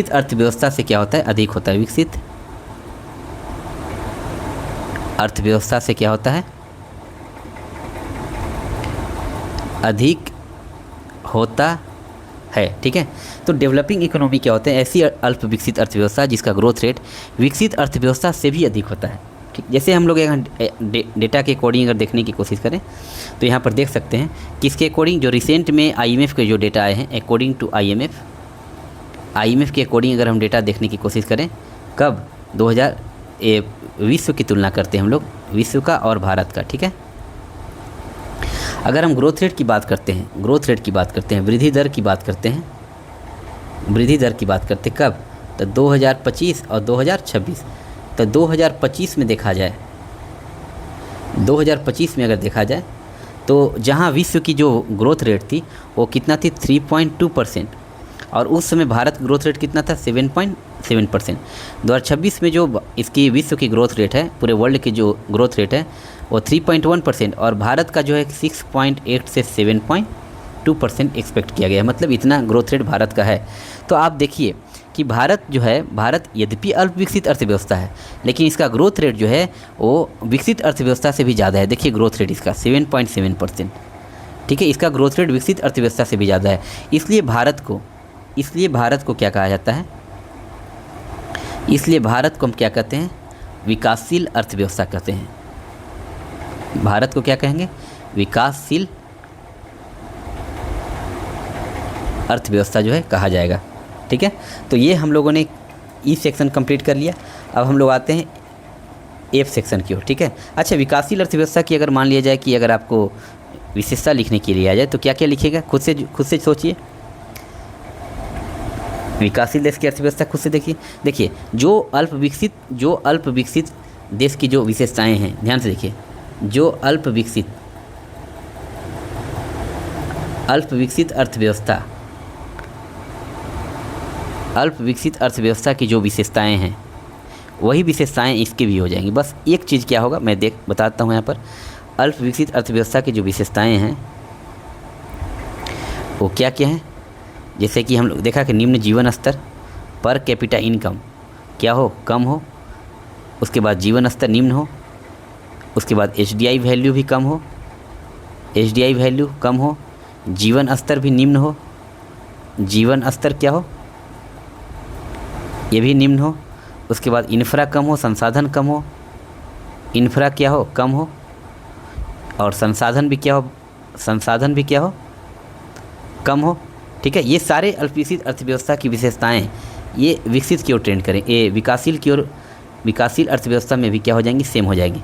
अर्थव्यवस्था से क्या होता है, अधिक होता है। विकसित अर्थव्यवस्था से क्या होता है, अधिक होता है, ठीक है। तो डेवलपिंग इकोनॉमी क्या होते हैं? ऐसी अल्प विकसित अर्थव्यवस्था जिसका ग्रोथ रेट विकसित अर्थव्यवस्था से भी अधिक होता है, ठीक। जैसे हम लोग यहाँ डेटा के अकॉर्डिंग अगर देखने की कोशिश करें तो यहाँ पर देख सकते हैं कि इसके अकॉर्डिंग जो रिसेंट में IMF के जो डेटा आए हैं, अकॉर्डिंग टू IMF के अकॉर्डिंग अगर हम डेटा देखने की कोशिश करें, कब 2000 विश्व की तुलना करते हैं हम लोग, विश्व का और भारत का, ठीक है। अगर हम ग्रोथ रेट की बात करते हैं, वृद्धि दर की बात करते हैं, कब? तो 2025 और 2026। तो 2025 में देखा जाए, 2025 में अगर देखा जाए तो जहां विश्व की जो ग्रोथ रेट थी वो कितना थी? 3.2%, और उस समय भारत ग्रोथ रेट कितना था? 7.7%। 2026 में जो इसकी विश्व की ग्रोथ रेट है, पूरे वर्ल्ड की जो ग्रोथ रेट है वो 3.1%, और भारत का जो है 6.8 से 7.2% एक्सपेक्ट किया गया है। मतलब इतना ग्रोथ रेट भारत का है। तो आप देखिए कि भारत यद्यपि अल्प विकसित अर्थव्यवस्था है, लेकिन इसका ग्रोथ रेट जो है वो विकसित अर्थव्यवस्था से भी ज़्यादा है। देखिए ग्रोथ रेट इसका 7.7%, ठीक है। इसका ग्रोथ रेट विकसित अर्थव्यवस्था से भी ज़्यादा है। इसलिए भारत को क्या कहा जाता है? इसलिए भारत को हम क्या कहते हैं? विकासशील अर्थव्यवस्था कहते हैं। भारत को क्या कहेंगे? विकासशील अर्थव्यवस्था जो है कहा जाएगा, ठीक है। तो ये हम लोगों ने ई सेक्शन कंप्लीट कर लिया। अब हम लोग आते हैं एफ सेक्शन की ओर, ठीक है। अच्छा, विकासशील अर्थव्यवस्था की अगर मान लिया जाए कि अगर आपको विशेषता लिखने के लिए आ जाए तो क्या क्या लिखिएगा? खुद से सोचिए। विकासशील देश की अर्थव्यवस्था खुद से देखिए जो अल्प विकसित देश की जो विशेषताएं हैं, ध्यान से देखिए, जो अल्प विकसित अर्थव्यवस्था की जो विशेषताएं हैं वही विशेषताएं इसके भी हो जाएंगी। बस एक चीज़ क्या होगा मैं बताता हूँ यहाँ पर। अल्प विकसित अर्थव्यवस्था की जो विशेषताएं हैं वो क्या क्या हैं? जैसे कि हम लोग देखा कि निम्न जीवन स्तर, पर कैपिटा इनकम क्या हो? कम हो। उसके बाद जीवन स्तर निम्न हो। उसके बाद HDI वैल्यू भी कम हो, जीवन स्तर भी निम्न हो। जीवन स्तर क्या हो? ये भी निम्न हो। उसके बाद इंफ्रा कम हो, संसाधन कम हो। इंफ्रा क्या हो? कम हो। और संसाधन भी क्या हो? कम हो, ठीक है। ये सारे अल्प विकसित अर्थव्यवस्था की विशेषताएं ये विकसित की ओर ट्रेंड करें, ये विकासशील अर्थव्यवस्था में भी क्या हो जाएंगी? सेम हो जाएंगी।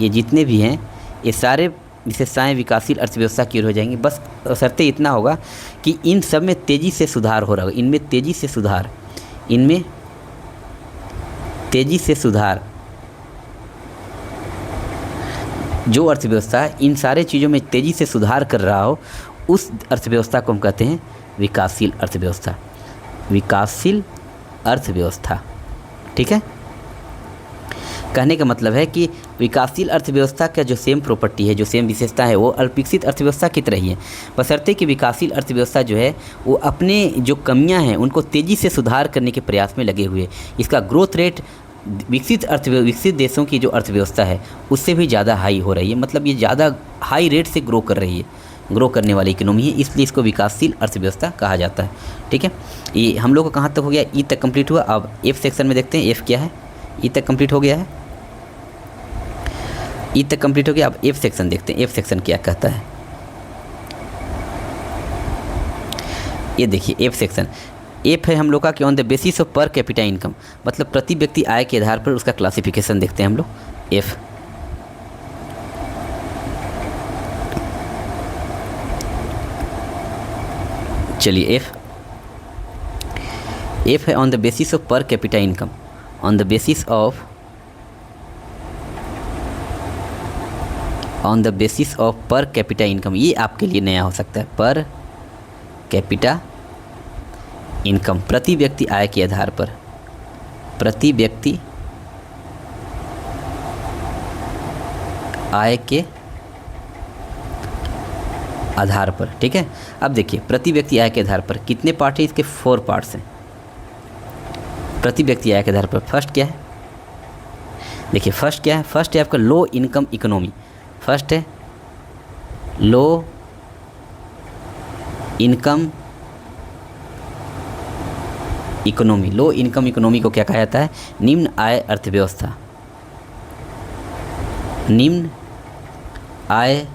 ये जितने भी हैं ये सारे विशेषताएं विकासशील अर्थव्यवस्था की ओर हो जाएंगी। बस शर्ते इतना होगा कि इन सब में तेज़ी से सुधार हो रहा होगा। इनमें तेज़ी से सुधार जो अर्थव्यवस्था है इन सारे चीज़ों में तेज़ी से सुधार कर रहा हो, उस अर्थव्यवस्था को हम कहते हैं विकासशील अर्थव्यवस्था, ठीक है। कहने का मतलब है कि विकासशील अर्थव्यवस्था का जो सेम प्रॉपर्टी है, जो सेम विशेषता है वो अल्प विकसित अर्थव्यवस्था की तरह ही है, बशर्ते कि विकासशील अर्थव्यवस्था जो है वो अपने जो कमियां हैं उनको तेज़ी से सुधार करने के प्रयास में लगे हुए। इसका ग्रोथ रेट विकसित देशों की जो अर्थव्यवस्था है उससे भी ज़्यादा हाई हो रही है। मतलब ये ज़्यादा हाई रेट से ग्रो करने वाली इकोनॉमी है, इसलिए इसको विकासशील अर्थव्यवस्था कहा जाता है, ठीक है। ये हम लोग को कहाँ तक हो गया? ई तक कंप्लीट हुआ। अब एफ सेक्शन में देखते हैं एफ क्या है। ई तक कंप्लीट हो गया है, ई तक कंप्लीट हो गया। अब एफ सेक्शन देखते हैं, एफ सेक्शन क्या कहता है। ये देखिए एफ सेक्शन, एफ है हम लोग का कि on the basis of per capita income, मतलब प्रति व्यक्ति आय के आधार पर उसका क्लासिफिकेशन देखते हैं हम लोग। एफ चलिए एफ है on the basis of per capita income, on the basis of per capita income. ये आपके लिए नया हो सकता है। पर कैपिटा इनकम, प्रति व्यक्ति आय के आधार पर, प्रति व्यक्ति आय के आधार पर, ठीक है। अब देखिए प्रति व्यक्ति आय के आधार पर कितने पार्ट हैं? इसके 4 पार्ट्स हैं। प्रति व्यक्ति आय के आधार पर फर्स्ट क्या है? देखिए फर्स्ट क्या है? फर्स्ट है आपका लो इनकम इकोनॉमी। फर्स्ट है low income economy, low income economy को क्या कहा जाता है? निम्न आय अर्थव्यवस्था, निम्न आय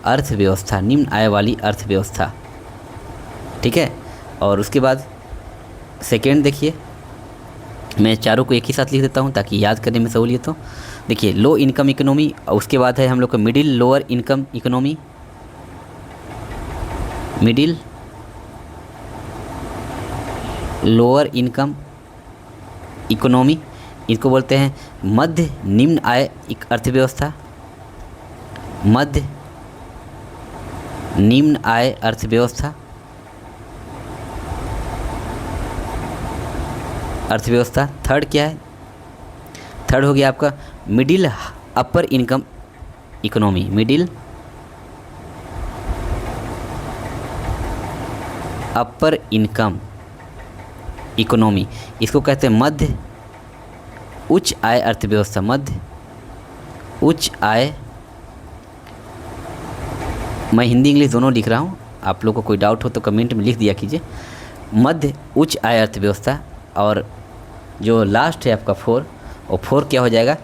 अर्थव्यवस्था, निम्न आय वाली अर्थव्यवस्था, ठीक है। और उसके बाद सेकेंड देखिए, मैं चारों को एक ही साथ लिख देता हूँ ताकि याद करने में सहूलियत हो। देखिए लो इनकम इकोनॉमी, उसके बाद है हम लोग का middle lower income economy, middle lower income economy, इसको बोलते हैं मध्य निम्न आय अर्थव्यवस्था, मध्य निम्न आय अर्थव्यवस्था, अर्थव्यवस्था। थर्ड क्या है? थर्ड हो गया आपका middle upper income economy, middle upper income economy, इसको कहते हैं मध्य उच्च आय अर्थव्यवस्था, मध्य उच्च आय। मैं हिंदी इंग्लिश दोनों लिख रहा हूँ, आप लोगों को कोई डाउट हो तो कमेंट में लिख दिया कीजिए। मध्य उच्च आय अर्थव्यवस्था। और जो लास्ट है आपका फोर, और फोर क्या हो जाएगा?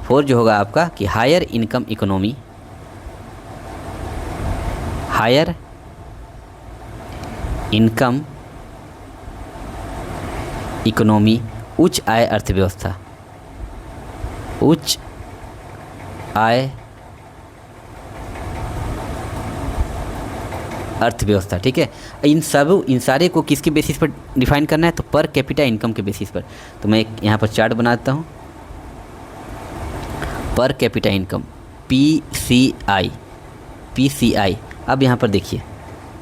फोर जो होगा आपका कि higher income economy, higher income economy, उच्च आय अर्थव्यवस्था, उच्च आय अर्थव्यवस्था, ठीक है। इन सारे को किसके बेसिस पर डिफाइन करना है? तो पर कैपिटा इनकम के बेसिस पर। तो मैं एक यहाँ पर चार्ट बनाता हूँ, per capita income, PCI, PCI। अब यहाँ पर देखिए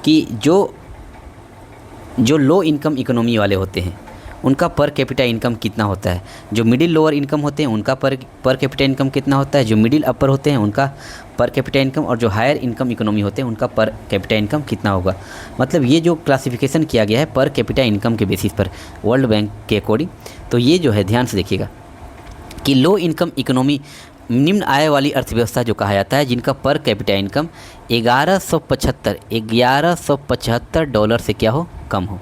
कि जो लो इनकम इकोनॉमी वाले होते हैं उनका पर कैपिटा इनकम कितना होता है, जो मिडिल लोअर इनकम होते हैं उनका पर कैपिटा इनकम कितना होता है, जो मिडिल अपर होते हैं उनका पर कैपिटा इनकम, और जो हायर इनकम इकोनॉमी होते हैं उनका पर कैपिटा इनकम कितना होगा। मतलब ये जो क्लासिफिकेशन किया गया है पर कैपिटा इनकम के बेसिस पर वर्ल्ड बैंक के अकॉर्डिंग, तो ये जो है ध्यान से देखिएगा कि लो इनकम इकोनॉमी, निम्न आय वाली अर्थव्यवस्था जो कहा जाता है, जिनका पर कैपिटा इनकम 1175 डॉलर से क्या हो? कम हो,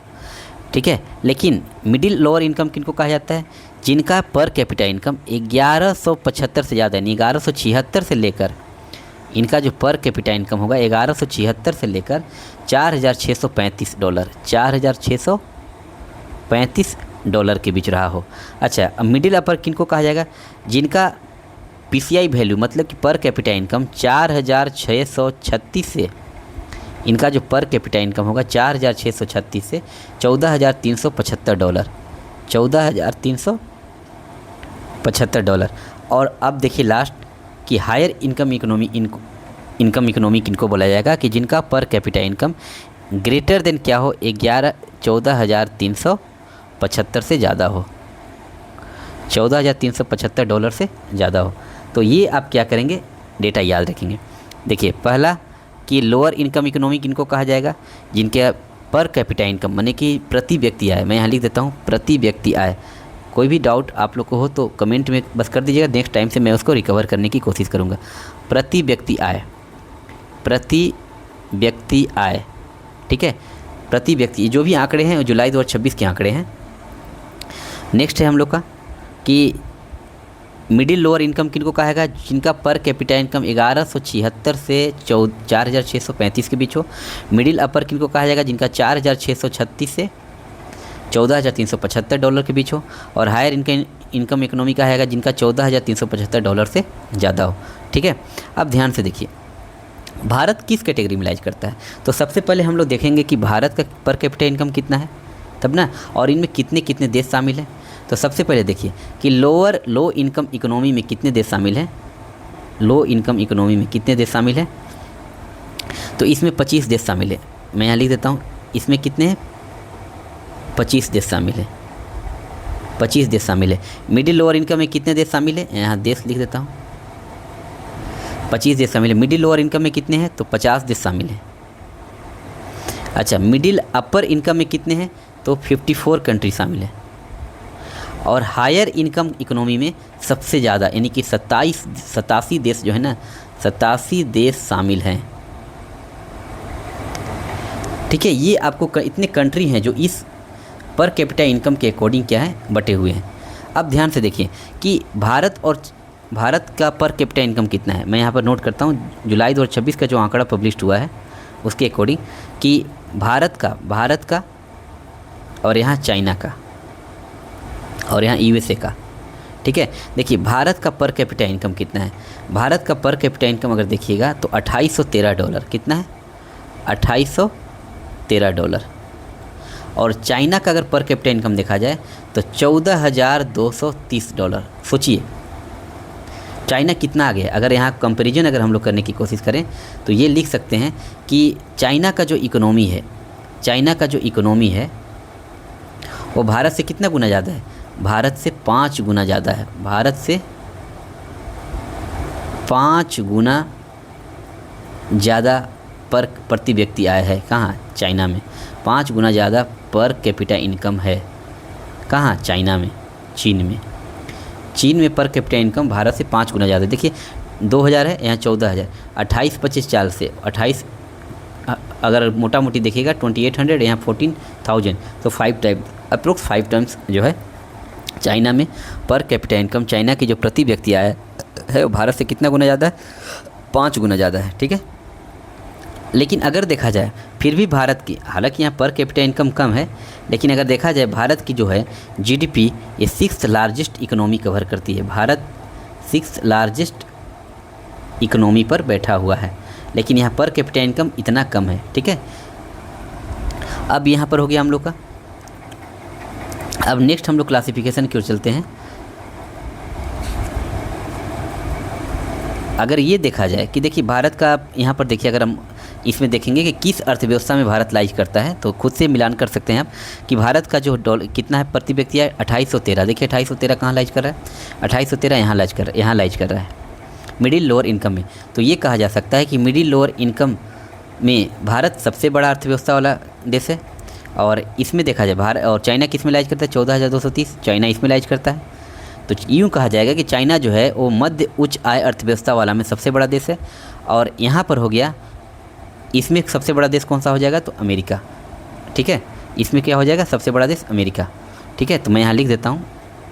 ठीक है। लेकिन मिडिल लोअर इनकम किनको कहा जाता है? जिनका पर कैपिटा इनकम 1175 से ज़्यादा, यानी 1176 से लेकर, इनका जो पर कैपिटा इनकम होगा 1176 से लेकर 4635 डॉलर, 4635 डॉलर के बीच रहा हो। अच्छा, अब मिडिल अपर किनको कहा जाएगा? जिनका PCI वैल्यू, मतलब कि पर कैपिटा इनकम 4636 से, इनका जो पर कैपिटा इनकम होगा 4636 से 14375 डॉलर, 14375 डॉलर। और अब देखिए लास्ट कि higher income economy, income economy किनको बोला जाएगा? कि जिनका per capita income greater than क्या हो? 14,375 से ज़्यादा हो, 14,375 डॉलर से ज़्यादा हो। तो ये आप क्या करेंगे? डेटा याद रखेंगे। देखिए पहला कि लोअर इनकम इकोनॉमी किनको कहा जाएगा? जिनके पर कैपिटा इनकम, माने कि प्रति व्यक्ति आय, मैं यहाँ लिख देता हूँ प्रति व्यक्ति आय। कोई भी डाउट आप लोग को हो तो कमेंट में बस कर दीजिएगा, नेक्स्ट टाइम से मैं उसको रिकवर करने की कोशिश करूँगा। प्रति व्यक्ति आय, प्रति व्यक्ति आय, ठीक है, प्रति व्यक्ति, जो भी आंकड़े हैं जुलाई 2026 के आंकड़े हैं। नेक्स्ट है हम लोग का कि मिडिल लोअर इनकम किनको कहेगा? जिनका पर कैपिटा इनकम 1176 से 4635 के बीच हो। मिडिल अपर किनको कहा जाएगा? जिनका 4636 से 14,375 डॉलर के बीच हो। और हायर इनकम इकोनॉमी का है जिनका 14,375 डॉलर से ज़्यादा हो, ठीक है। अब ध्यान से देखिए भारत किस कैटेगरी में लाइज करता है। तो सबसे पहले हम लोग देखेंगे कि भारत का पर कैपिटा इनकम कितना है, तब ना, और इनमें कितने कितने देश शामिल हैं। तो सबसे पहले देखिए कि लो इनकम इकोनॉमी में कितने देश शामिल हैं। लो इनकम इकोनॉमी में कितने देश शामिल हैं? तो इसमें 25 देश शामिल है। मैं यहाँ लिख देता हूँ, इसमें कितने हैं? 25 देश शामिल है, 25 देश शामिल है। मिडिल लोअर इनकम में कितने देश शामिल है? यहाँ देश लिख देता हूँ, 25 देश शामिल है। मिडिल लोअर इनकम में कितने हैं? तो 50 देश शामिल हैं। अच्छा, मिडिल अपर इनकम में कितने हैं? तो 54 कंट्री शामिल है। और हायर इनकम इकोनॉमी में सबसे ज़्यादा यानी कि 87 देश जो है ना, 87 देश शामिल हैं, ठीक है। ये आपको इतने कंट्री हैं जो इस पर कैपिटा इनकम के अकॉर्डिंग क्या है, बटे हुए हैं। अब ध्यान से देखिए कि भारत का पर कैपिटा इनकम कितना है। मैं यहाँ पर नोट करता हूँ जुलाई 2026 का जो आंकड़ा पब्लिश हुआ है उसके अकॉर्डिंग कि भारत का और यहाँ चाइना का और यहाँ यूएसए का, ठीक है। देखिए भारत का पर कैपिटा इनकम कितना है। भारत का पर कैपिटा इनकम अगर देखिएगा तो $2813। कितना है, $2813। और चाइना का अगर पर कैपिटा इनकम देखा जाए तो $14,230। सोचिए चाइना कितना आ गया। अगर यहाँ कंपैरिजन अगर हम लोग करने की कोशिश करें तो ये लिख सकते हैं कि चाइना का जो इकोनॉमी है वो भारत से कितना गुना ज़्यादा है, भारत से 5 गुना ज़्यादा है। भारत से 5 गुना ज़्यादा पर प्रति व्यक्ति आय है। कहाँ, चाइना में 5 गुना ज़्यादा पर कैपिटा इनकम है। कहाँ, चाइना में, चीन में पर कैपिटा इनकम भारत से 5 गुना ज़्यादा। देखिए 2000 है, यहाँ 14,000। 28-25 चाल से 28 अगर मोटा मोटी देखिएगा 2800, यहाँ 14,000, तो 5 टाइम अप्रोक्स 5 टाइम्स जो है चाइना में पर कैपिटा इनकम, चाइना की जो प्रति व्यक्ति आय है वो भारत से कितना गुना ज़्यादा है, 5 गुना ज़्यादा है, ठीक है। लेकिन अगर देखा जाए फिर भी भारत की, हालांकि यहाँ पर कैपिटा इनकम कम है, लेकिन अगर देखा जाए भारत की जो है जीडीपी ये 6th लार्जेस्ट इकोनॉमी कवर करती है। भारत 6th लार्जेस्ट इकोनॉमी पर बैठा हुआ है, लेकिन यहाँ पर कैपिटा इनकम इतना कम है, ठीक है। अब यहाँ पर हो गया हम लोग का। अब नेक्स्ट हम लोग क्लासिफिकेशन की ओर चलते हैं। अगर ये देखा जाए कि देखिए भारत का, यहाँ पर देखिए अगर हम इसमें देखेंगे कि किस अर्थव्यवस्था में भारत लाइज करता है तो खुद से मिलान कर सकते हैं आप कि भारत का जो डॉलर कितना है प्रति व्यक्ति है, 2813। देखिए 2813 कहाँ लाइज कर रहा है, 2813 यहाँ लाइज कर रहा है मिडिल लोअर इनकम में। तो ये कहा जा सकता है कि मिडिल लोअर इनकम में भारत सबसे बड़ा अर्थव्यवस्था वाला देश है। और इसमें देखा जाए भारत और चाइना किस में लाइज करता है, 14,230 चाइना इसमें लाइज करता है। तो यूँ कहा जाएगा कि चाइना जो है वो मध्य उच्च आय अर्थव्यवस्था वाला में सबसे बड़ा देश है। और यहाँ पर हो गया, इसमें सबसे बड़ा देश कौन सा हो जाएगा, तो अमेरिका, ठीक है। इसमें क्या हो जाएगा, सबसे बड़ा देश अमेरिका, ठीक है। तो मैं यहाँ लिख देता हूँ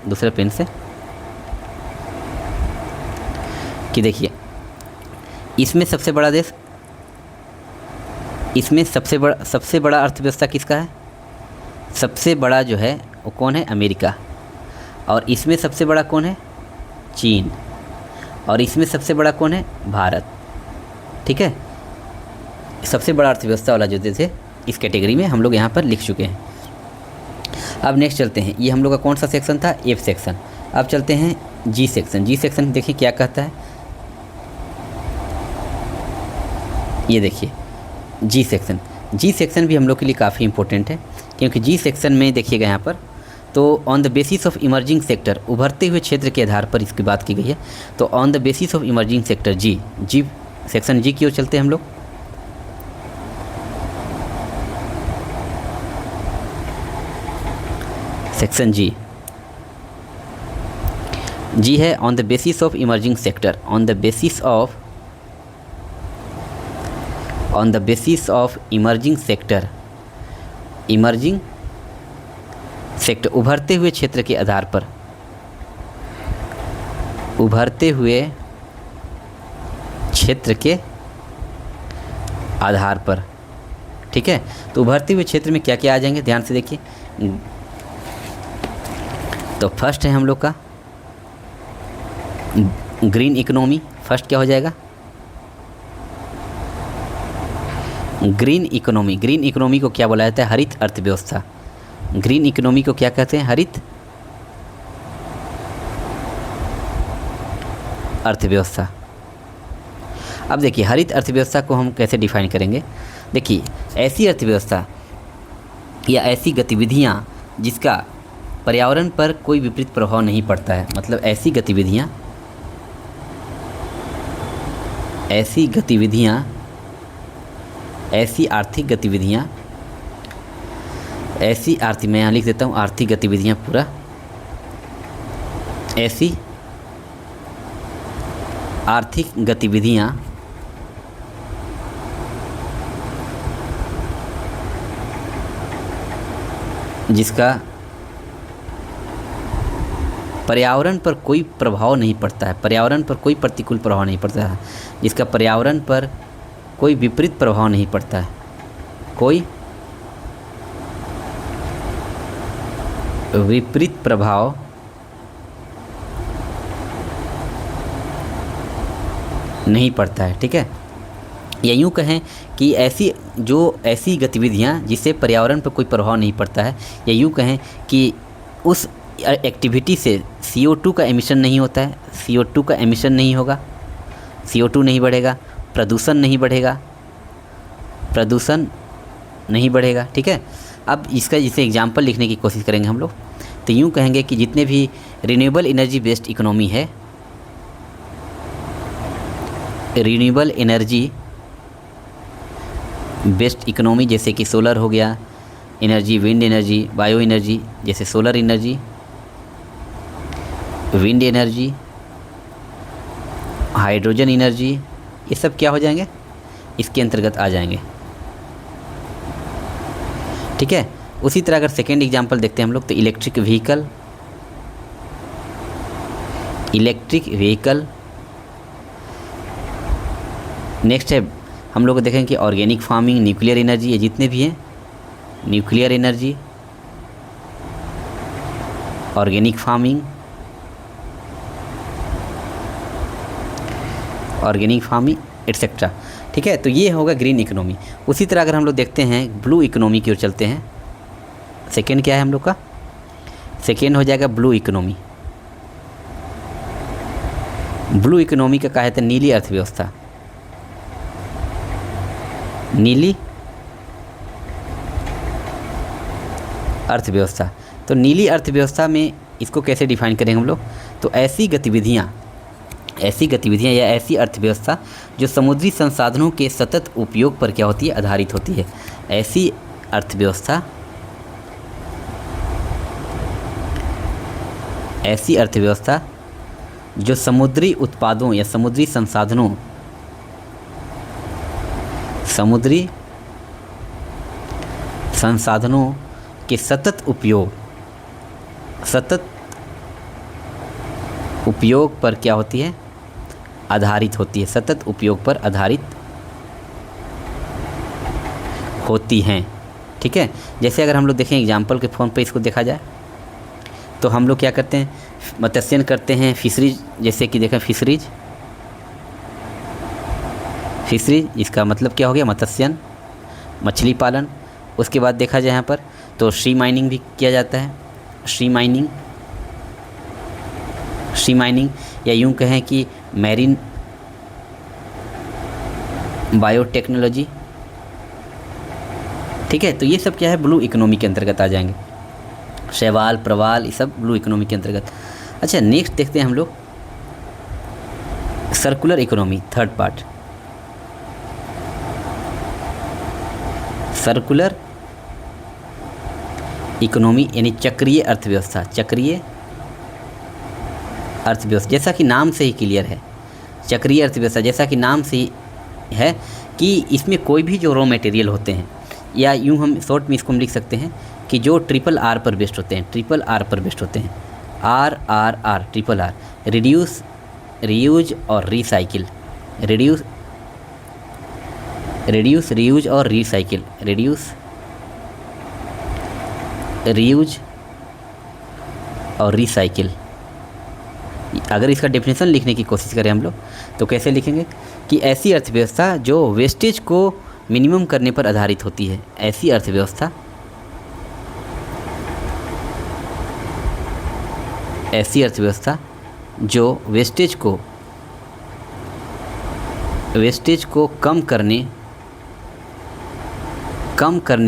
दूसरे पेन से कि देखिए इसमें सबसे बड़ा देश, इसमें सबसे बड़ा अर्थव्यवस्था किसका है, सबसे बड़ा जो है वो कौन है, अमेरिका। और इसमें सबसे बड़ा कौन है, चीन। और इसमें सबसे बड़ा कौन है, भारत, ठीक है। सबसे बड़ा अर्थव्यवस्था वाला जो देश है इस कैटेगरी में हम लोग यहाँ पर लिख चुके हैं। अब नेक्स्ट चलते हैं, ये हम लोग का कौन सा सेक्शन था, एफ सेक्शन। अब चलते हैं जी सेक्शन। जी सेक्शन देखिए क्या कहता है, ये देखिए जी सेक्शन भी हम लोग के लिए काफ़ी इंपॉर्टेंट है, क्योंकि जी सेक्शन में देखिएगा यहाँ पर तो on the basis of emerging sector, उभरते हुए क्षेत्र के आधार पर इसकी बात की गई है। तो on the basis of emerging sector G section G की ओर चलते हैं हम लोग। सेक्शन जी है on the basis of emerging sector, on the basis of emerging sector, उभरते हुए क्षेत्र के आधार पर, उभरते हुए क्षेत्र के आधार पर, ठीक है। तो उभरते हुए क्षेत्र में क्या क्या आ जाएंगे, ध्यान से देखिए। तो फर्स्ट है हम लोग का ग्रीन इकोनॉमी। फर्स्ट क्या हो जाएगा, ग्रीन इकोनॉमी को क्या बोला जाता है, हरित अर्थव्यवस्था। ग्रीन इकोनॉमी को क्या कहते हैं, हरित अर्थव्यवस्था। अब देखिए हरित अर्थव्यवस्था को हम कैसे डिफाइन करेंगे। देखिए ऐसी अर्थव्यवस्था या ऐसी गतिविधियाँ जिसका पर्यावरण पर कोई विपरीत प्रभाव नहीं पड़ता है, मतलब ऐसी गतिविधियाँ ऐसी आर्थिक गतिविधियाँ, मैं यहाँ लिख देता हूँ आर्थिक गतिविधियाँ पूरा, ऐसी आर्थिक गतिविधियाँ जिसका पर्यावरण पर कोई प्रभाव नहीं पड़ता है, पर्यावरण पर कोई प्रतिकूल प्रभाव नहीं पड़ता है, जिसका पर्यावरण पर कोई विपरीत प्रभाव नहीं पड़ता है, कोई विपरीत प्रभाव नहीं पड़ता है। ठीक है, या यूँ कहें कि ऐसी गतिविधियाँ जिससे पर्यावरण पर कोई प्रभाव नहीं पड़ता है, या यूँ कहें कि उस एक्टिविटी से CO2 का एमिशन नहीं होता है, CO2 का एमिशन नहीं होगा, CO2 नहीं बढ़ेगा, प्रदूषण नहीं बढ़ेगा। ठीक है, अब इसका जैसे एग्जांपल लिखने की कोशिश करेंगे हम लोग, तो यूँ कहेंगे कि जितने भी रिन्यूएबल एनर्जी बेस्ड इकोनॉमी है, रिन्यूएबल एनर्जी बेस्ड इकोनॉमी, जैसे कि सोलर हो गया energy, wind energy, bio energy, जैसे solar energy, wind energy, hydrogen energy, ये सब क्या हो जाएंगे, इसके अंतर्गत आ जाएंगे। ठीक है, उसी तरह अगर सेकेंड एग्जांपल देखते हैं हम लोग, तो इलेक्ट्रिक व्हीकल। नेक्स्ट है हम लोग देखें कि ऑर्गेनिक फार्मिंग, न्यूक्लियर एनर्जी, ये जितने भी हैं, nuclear energy, organic farming, etcetera. ठीक है, तो ये होगा ग्रीन इकोनॉमी। उसी तरह अगर हम लोग देखते हैं ब्लू इकोनॉमी की ओर चलते हैं, सेकेंड क्या है हम लोग का, सेकेंड हो जाएगा ब्लू इकोनॉमी। ब्लू इकोनॉमी का कहा जाता है नीली अर्थव्यवस्था, नीली अर्थव्यवस्था। तो नीली अर्थव्यवस्था में इसको कैसे डिफाइन करेंगे हम लोग, तो ऐसी गतिविधियाँ या ऐसी अर्थव्यवस्था जो समुद्री संसाधनों के सतत उपयोग पर क्या होती है, आधारित होती है। ऐसी अर्थव्यवस्था जो समुद्री उत्पादों या समुद्री संसाधनों के सतत उपयोग पर क्या होती है, आधारित होती है, सतत उपयोग पर आधारित होती हैं। ठीक है, जैसे अगर हम लोग देखें एग्जाम्पल के फॉर्म पे इसको देखा जाए, तो हम लोग क्या करते हैं, मत्स्यन करते हैं, फिशरीज, जैसे कि देखें फिशरीज, इसका मतलब क्या हो गया, मत्स्यन, मछली पालन। उसके बाद देखा जाए यहाँ पर तो सी माइनिंग भी किया जाता है, सी माइनिंग, या यूँ कहें कि मैरीन बायोटेक्नोलॉजी। ठीक है, तो ये सब क्या है, ब्लू इकोनॉमी के अंतर्गत आ जाएंगे। शैवाल, प्रवाल, ये सब ब्लू इकोनॉमी के अंतर्गत। अच्छा, नेक्स्ट देखते हैं हम लोग circular economy, third part, circular economy यानी चक्रीय अर्थव्यवस्था। जैसा कि नाम से ही क्लियर है, चक्रीय अर्थव्यवस्था जैसा कि नाम से ही है कि इसमें कोई भी जो रॉ मटेरियल होते हैं, या यूँ हम शॉर्ट में इसको हम लिख सकते हैं कि जो RRR पर बेस्ड होते हैं, RRR, रिड्यूस, रीयूज और रिसाइकिल, रिड्यूस, रीयूज और रिसाइकिल, रीयूज और रिसाइकिल। अगर इसका डेफिनेशन लिखने की कोशिश करें हम लोग, तो कैसे लिखेंगे कि ऐसी अर्थव्यवस्था जो वेस्टेज को मिनिमम करने पर आधारित होती है, ऐसी अर्थव्यवस्था जो वेस्टेज को कम करने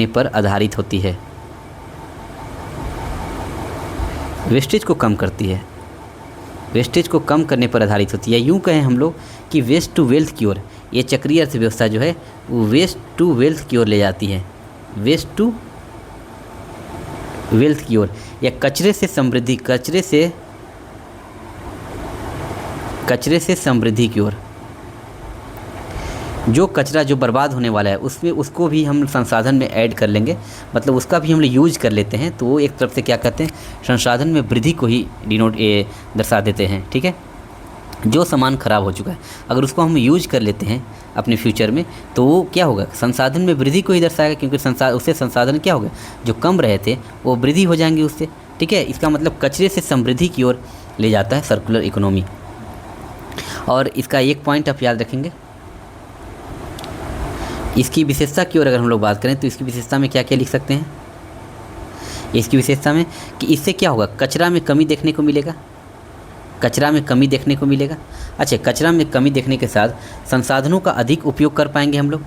पर आधारित होती है, वेस्टेज को कम करने पर आधारित होती है। यूँ कहें हम लोग कि वेस्ट टू वेल्थ की ओर, ये चक्रीय अर्थव्यवस्था जो है वो वेस्ट टू वेल्थ की ओर ले जाती है, वेस्ट टू वेल्थ की ओर, या कचरे से समृद्धि की ओर, जो कचरा जो बर्बाद होने वाला है उसमें उसको भी हम संसाधन में ऐड कर लेंगे, मतलब उसका भी हम लोग यूज कर लेते हैं, तो वो एक तरफ से क्या करते हैं, संसाधन में वृद्धि को ही डिनोट दर्शा देते हैं। ठीक है, जो सामान ख़राब हो चुका है अगर उसको हम यूज कर लेते हैं अपने फ्यूचर में, तो वो क्या होगा, संसाधन में वृद्धि को ही दर्शाएगा, क्योंकि उससे संसाधन क्या होगा, जो कम रहे थे वो वृद्धि हो जाएंगे उससे। ठीक है, इसका मतलब कचरे से समृद्धि की ओर ले जाता है सर्कुलर इकोनॉमी। और इसका एक पॉइंट आप याद रखेंगे, इसकी विशेषता की ओर अगर हम लोग बात करें तो इसकी विशेषता में क्या क्या लिख सकते हैं, इसकी विशेषता में कि इससे क्या होगा, कचरा में कमी देखने को मिलेगा, कचरा में कमी देखने को मिलेगा। अच्छा, कचरा में कमी देखने के साथ संसाधनों का अधिक उपयोग कर पाएंगे हम लोग।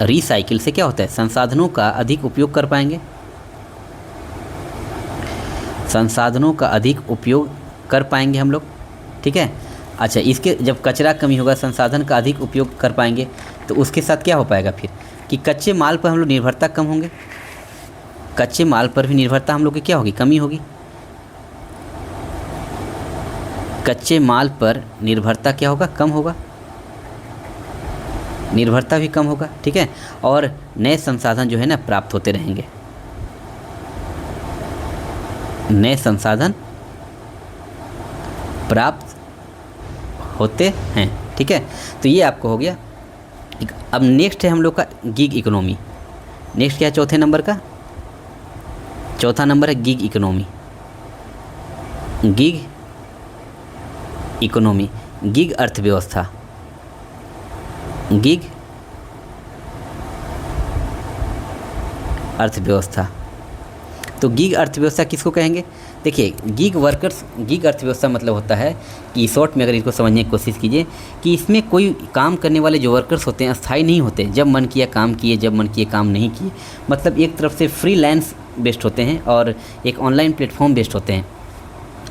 रिसाइकिल से क्या होता है, संसाधनों का अधिक उपयोग कर पाएंगे, संसाधनों का अधिक उपयोग कर पाएंगे हम लोग। ठीक है, अच्छा, इसके जब कचरा कमी होगा, संसाधन का अधिक उपयोग कर पाएंगे, तो उसके साथ क्या हो पाएगा फिर कि कच्चे माल पर हम लोग निर्भरता कम होंगे, कच्चे माल पर भी निर्भरता हम लोग की क्या होगी, कमी होगी। कच्चे माल पर निर्भरता क्या होगा, कम होगा, निर्भरता भी कम होगा। ठीक है, और नए संसाधन जो है ना प्राप्त होते रहेंगे, नए संसाधन प्राप्त होते हैं। ठीक है, तो ये आपको हो गया। अब नेक्स्ट है हम लोग का गिग इकोनॉमी। नेक्स्ट क्या है, चौथे नंबर का, चौथा नंबर है gig economy. Gig economy, gig अर्थव्यवस्था, गिग अर्थव्यवस्था। तो गिग अर्थव्यवस्था किसको कहेंगे, देखिए गिग वर्कर्स, गिग अर्थव्यवस्था मतलब होता है कि शॉर्ट में अगर इसको समझने की कोशिश कीजिए कि इसमें कोई काम करने वाले जो वर्कर्स होते हैं अस्थायी नहीं होते, जब मन किया काम किए, जब मन किए काम नहीं किए, मतलब एक तरफ से फ्रीलांस बेस्ड होते हैं और एक ऑनलाइन प्लेटफॉर्म बेस्ड होते हैं।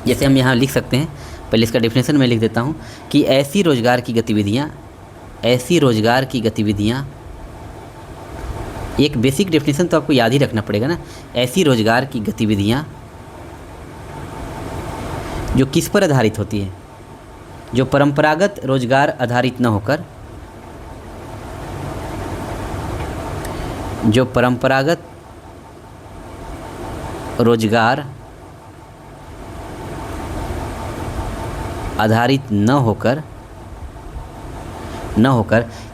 जैसे हम यहाँ लिख सकते हैं, पहले इसका डेफिनेशन मैं लिख देता हूँ कि ऐसी रोज़गार की गतिविधियाँ, ऐसी रोज़गार की गतिविधियाँ, एक बेसिक डेफिनेशन तो आपको याद ही रखना पड़ेगा ना, ऐसी रोज़गार की गतिविधियाँ जो किस पर आधारित होती है, जो परंपरागत रोज़गार आधारित न होकर, जो परंपरागत रोज़गार आधारित न होकर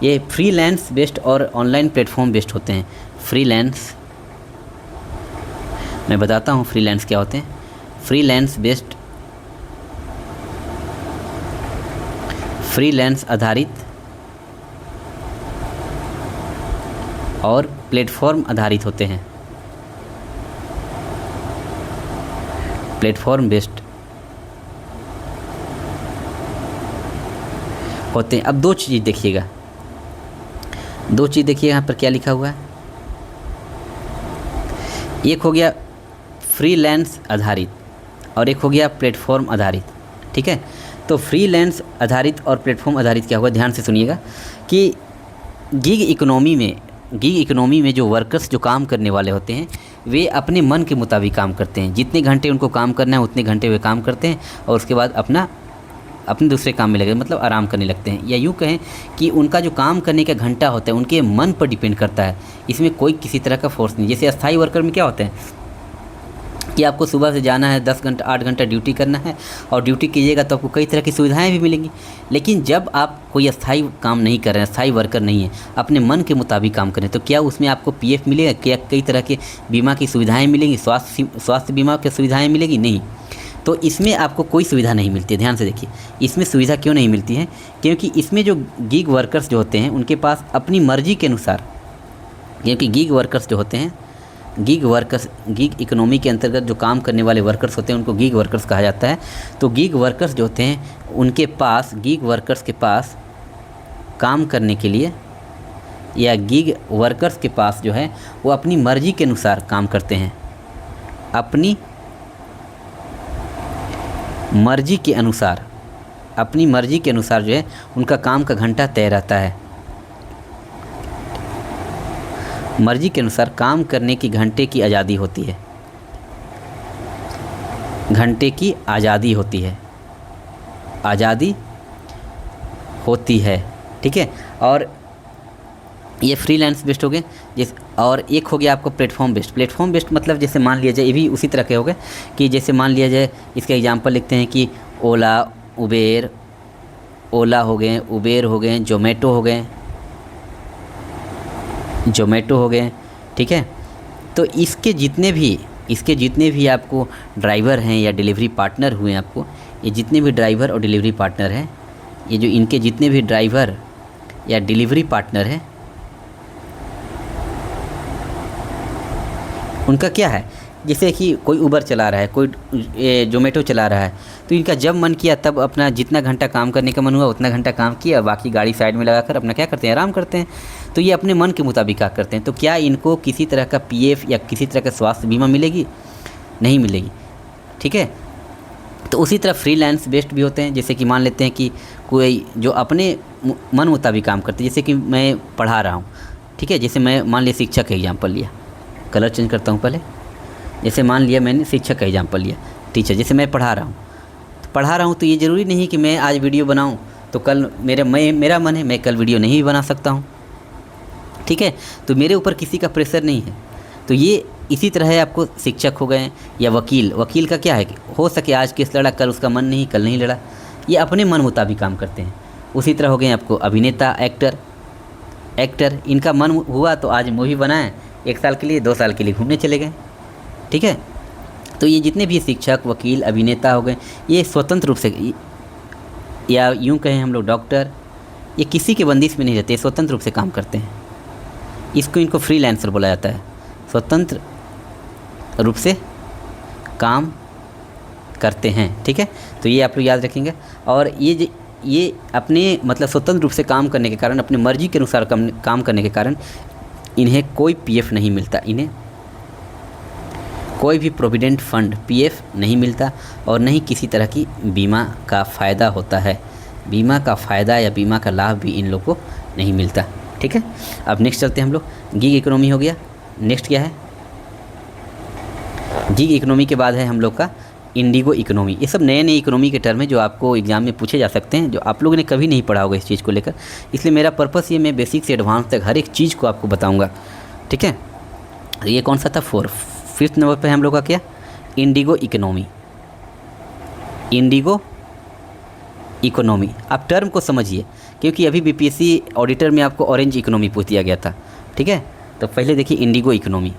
ये फ्रीलांस बेस्ड और ऑनलाइन प्लेटफॉर्म बेस्ड होते हैं। फ्रीलांस, मैं बताता हूँ फ्रीलांस क्या होते हैं। फ्रीलांस बेस्ड, फ्रीलांस आधारित और प्लेटफॉर्म आधारित होते हैं, प्लेटफॉर्म बेस्ड होते हैं। अब दो चीज़ देखिएगा, दो चीज़ देखिए यहाँ पर क्या लिखा हुआ है। एक हो गया फ्रीलांस आधारित और एक हो गया प्लेटफॉर्म आधारित। ठीक है, तो फ्रीलांस आधारित और प्लेटफॉर्म आधारित क्या हुआ, ध्यान से सुनिएगा कि गिग इकोनॉमी में जो वर्कर्स जो काम करने वाले होते हैं वे अपने मन के मुताबिक काम करते हैं। जितने घंटे उनको काम करना है उतने घंटे वे काम करते हैं और उसके बाद अपने दूसरे काम में लगे, मतलब आराम करने लगते हैं। या यूँ कहें कि उनका जो काम करने का घंटा होता है उनके मन पर डिपेंड करता है, इसमें कोई किसी तरह का फोर्स नहीं। जैसे अस्थाई वर्कर में क्या होता है कि आपको सुबह से जाना है, 10 घंटा 8 घंटा ड्यूटी करना है और ड्यूटी कीजिएगा तो आपको कई तरह की सुविधाएं भी मिलेंगी। लेकिन जब आप कोई अस्थाई काम नहीं कर रहे हैं, अस्थाई वर्कर नहीं है, अपने मन के मुताबिक काम करें, तो क्या उसमें आपको पीएफ मिलेगा, क्या कई तरह के बीमा की सुविधाएँ मिलेंगी, स्वास्थ्य बीमा की सुविधाएँ मिलेगी, नहीं। तो इसमें आपको कोई सुविधा नहीं मिलती है। ध्यान से देखिए, इसमें सुविधा क्यों नहीं मिलती है, क्योंकि इसमें जो गिग वर्कर्स जो होते हैं उनके पास अपनी मर्ज़ी के अनुसार, क्योंकि गिग वर्कर्स जो होते हैं, गिग इकोनॉमी के अंतर्गत जो काम करने वाले वर्कर्स होते हैं उनको गिग वर्कर्स कहा जाता है। तो गिग वर्कर्स जो होते हैं उनके पास, गिग वर्कर्स के पास काम करने के लिए, या गिग वर्कर्स के पास जो है वो अपनी मर्ज़ी के अनुसार काम करते हैं, अपनी मर्ज़ी के अनुसार, अपनी मर्ज़ी के अनुसार जो है उनका काम का घंटा तय रहता है। मर्ज़ी के अनुसार काम करने की घंटे की आज़ादी होती है, घंटे की आज़ादी होती है, आज़ादी होती है। ठीक है, और ये फ्रीलांस बेस्ड हो गए और एक हो गया आपको प्लेटफॉर्म बेस्ड। प्लेटफॉर्म बेस्ड मतलब जैसे मान लिया जाए, ये भी उसी तरह के हो गए कि जैसे मान लिया जाए, इसका एग्जांपल लिखते हैं कि ओला हो गए, उबेर हो गए, जोमेटो हो गए, ठीक है। तो इसके जितने भी आपको ड्राइवर हैं या डिलीवरी पार्टनर हुए आपको, ये जितने भी ड्राइवर और डिलीवरी पार्टनर हैं, ये जो इनके जितने भी ड्राइवर या डिलीवरी पार्टनर हैं, उनका क्या है, जैसे कि कोई उबर चला रहा है, कोई जोमेटो चला रहा है, तो इनका जब मन किया तब अपना जितना घंटा काम करने का मन हुआ उतना घंटा काम किया, बाकी गाड़ी साइड में लगाकर अपना क्या करते हैं, आराम करते हैं। तो ये अपने मन के मुताबिक क्या करते हैं। तो क्या इनको किसी तरह का पीएफ या किसी तरह का स्वास्थ्य बीमा मिलेगी? नहीं मिलेगी, ठीक है। तो उसी तरह फ्रीलांस बेस्ड भी होते हैं, जैसे कि मान लेते हैं कि कोई जो अपने मन मुताबिक काम करते हैं, जैसे कि मैं पढ़ा रहा हूँ, ठीक है। जैसे मैं मान लिया शिक्षक का एग्जाम्पल लिया, कलर चेंज करता हूँ पहले। जैसे मान लिया मैंने शिक्षक का एग्जाम्पल लिया, टीचर, जैसे मैं पढ़ा रहा हूँ तो ये ज़रूरी नहीं कि मैं आज वीडियो बनाऊँ तो कल मेरा मन है मैं कल वीडियो नहीं बना सकता हूँ, ठीक है। तो मेरे ऊपर किसी का प्रेशर नहीं है। तो ये इसी तरह है, आपको शिक्षक हो गए या वकील का क्या है कि हो सके आज केस लड़ा, कल उसका मन नहीं, कल नहीं लड़ा, ये अपने मन मुताबिक काम करते हैं। उसी तरह हो गए आपको अभिनेता, एक्टर, इनका मन हुआ तो आज मूवी बनाएं, 1 साल के लिए 2 साल के लिए घूमने चले गए, ठीक है। तो ये जितने भी शिक्षक, वकील, अभिनेता हो गए, ये स्वतंत्र रूप से, या यूँ कहें हम लोग डॉक्टर, ये किसी के बंदिश में नहीं रहते, स्वतंत्र रूप से काम करते हैं। इनको फ्रीलांसर बोला जाता है, स्वतंत्र रूप से काम करते हैं, ठीक है। तो ये आप लोग याद रखेंगे। और ये अपने मतलब स्वतंत्र रूप से काम करने के कारण, अपनी मर्जी के अनुसार काम करने के कारण इन्हें कोई पीएफ नहीं मिलता, इन्हें कोई भी प्रोविडेंट फंड पीएफ नहीं मिलता, और नहीं किसी तरह की बीमा का फ़ायदा होता है। बीमा का फ़ायदा या बीमा का लाभ भी इन लोग को नहीं मिलता, ठीक है। अब नेक्स्ट चलते हैं हम लोग, गिग इकोनॉमी हो गया। नेक्स्ट क्या है, गिग इकोनॉमी के बाद है हम लोग का इंडिगो इकोनॉमी। ये सब नए इकोनॉमी के टर्म है जो आपको एग्जाम में पूछे जा सकते हैं, जो आप लोगों ने कभी नहीं पढ़ा होगा इस चीज़ को लेकर। इसलिए मेरा पर्पस ये, मैं बेसिक से एडवांस तक हर एक चीज़ को आपको बताऊंगा, ठीक है। ये कौन सा था, 5th नंबर पे हम लोग का क्या, इंडिगो इकोनॉमी। आप टर्म को समझिए, क्योंकि अभी बीपीएससी ऑडिटर में आपको ऑरेंज इकोनॉमी पूछ दिया गया था, ठीक है। तो पहले देखिए इंडिगो इकोनॉमी,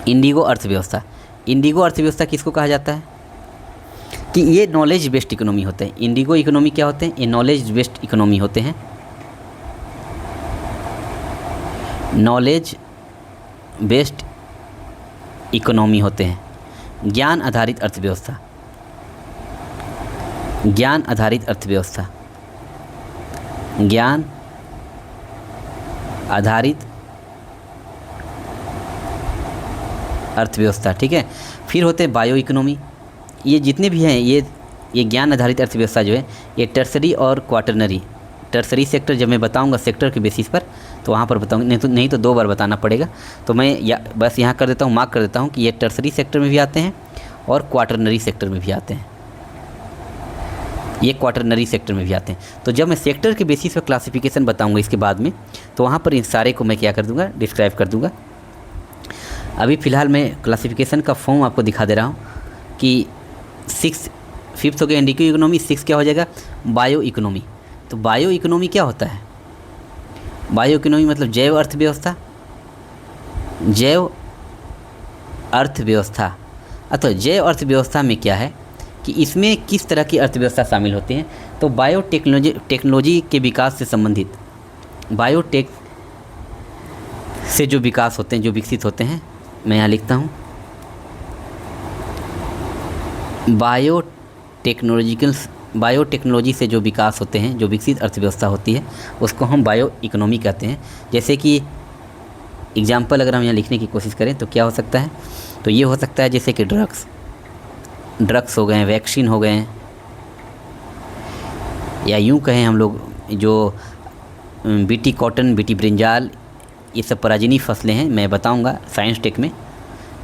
इंडिगो अर्थव्यवस्था। इंडिगो अर्थव्यवस्था किसको कहा जाता है कि ये नॉलेज बेस्ड इकोनॉमी होते हैं। इंडिगो इकोनॉमी क्या होते हैं, ये नॉलेज बेस्ड इकोनॉमी होते हैं, नॉलेज बेस्ड इकोनॉमी होते हैं। ज्ञान आधारित अर्थव्यवस्था, ज्ञान आधारित अर्थव्यवस्था, ज्ञान आधारित अर्थव्यवस्था, ठीक है। फिर होते हैं बायो इकोनॉमी। ये जितने भी हैं ये ज्ञान आधारित अर्थव्यवस्था जो है, ये टर्सरी और क्वाटरनरी, टर्सरी सेक्टर जब मैं बताऊंगा सेक्टर के बेसिस पर तो वहाँ पर बताऊंगा, नहीं तो 2 बार बताना पड़ेगा। तो मैं बस यहाँ कर देता हूँ, मार्क कर देता हूँ कि ये टर्सरी सेक्टर में भी आते हैं और क्वाटरनरी सेक्टर में भी आते हैं, ये क्वाटरनरी सेक्टर में भी आते हैं। तो जब मैं सेक्टर के बेसिस पर क्लासिफिकेशन बताऊँगा इसके बाद में, तो वहाँ पर इन सारे को मैं क्या कर दूँगा, डिस्क्राइब कर दूँगा। अभी फ़िलहाल मैं क्लासिफिकेशन का फॉर्म आपको दिखा दे रहा हूँ कि 5th हो गया इंडिगो इकोनॉमी, 6 क्या हो जाएगा, बायो इकोनॉमी। तो बायो इकोनॉमी क्या होता है, बायो इकोनॉमी मतलब जैव अर्थव्यवस्था, जैव अर्थव्यवस्था। अतः जैव अर्थव्यवस्था में क्या है कि इसमें किस तरह की अर्थव्यवस्था शामिल होती हैं, तो टेक्नोलॉजी के विकास से संबंधित, बायोटेक से जो विकास होते हैं, जो विकसित होते हैं, मैं यहाँ लिखता हूँ बायोटेक्नोलॉजी से जो विकास होते हैं, जो विकसित अर्थव्यवस्था होती है, उसको हम बायो इकोनॉमी कहते हैं। जैसे कि एग्जाम्पल अगर हम यहाँ लिखने की कोशिश करें तो क्या हो सकता है, तो ये हो सकता है जैसे कि ड्रग्स हो गए, वैक्सीन हो गए, या यूँ कहें हम लोग जो बीटी कॉटन, बीटी ब्रिंजाल, ये सब पराजिनी फसलें हैं, मैं बताऊंगा साइंस टेक में,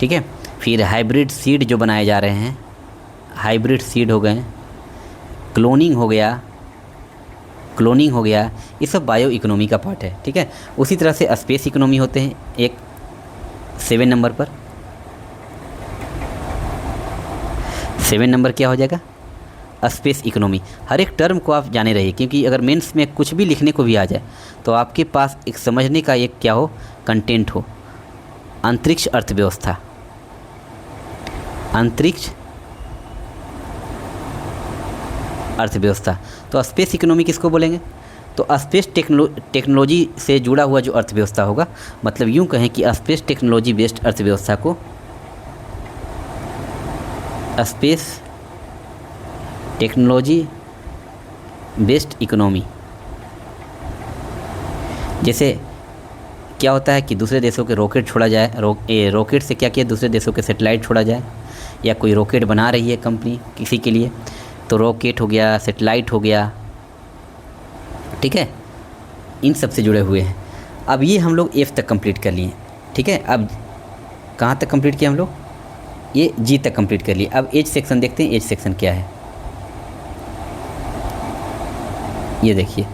ठीक है। फिर हाइब्रिड सीड जो बनाए जा रहे हैं, हाइब्रिड सीड हो गए, क्लोनिंग हो गया, क्लोनिंग हो गया, ये सब बायो इकोनॉमी का पार्ट है, ठीक है। उसी तरह से स्पेस इकोनॉमी होते हैं एक 7 नंबर पर। 7 नंबर क्या हो जाएगा? Space economy. हर एक टर्म को आप जाने रहिए, क्योंकि अगर मेंस में कुछ भी लिखने को भी आ जाए तो आपके पास एक समझने का एक क्या हो, कंटेंट हो। अंतरिक्ष अर्थव्यवस्था, अंतरिक्ष अर्थव्यवस्था। तो स्पेस इकोनॉमी किसको बोलेंगे? तो स्पेस टेक्नोलॉजी से जुड़ा हुआ जो अर्थव्यवस्था होगा, मतलब यूँ कहें कि स्पेस टेक्नोलॉजी बेस्ड अर्थव्यवस्था को स्पेस टेक्नोलॉजी बेस्ड इकोनॉमी। जैसे क्या होता है कि दूसरे देशों के रॉकेट छोड़ा जाए, रॉकेट से क्या किया, दूसरे देशों के सैटेलाइट छोड़ा जाए, या कोई रॉकेट बना रही है कंपनी किसी के लिए, तो रॉकेट हो गया, सैटेलाइट हो गया, ठीक है, इन सब से जुड़े हुए हैं। अब ये हम लोग एफ तक कंप्लीट कर लिए, ठीक है। अब कहाँ तक कंप्लीट किया हम लोग? ये जी तक कंप्लीट कर लिए। अब एज सेक्शन देखते हैं, एज सेक्शन क्या है। ये देखिए,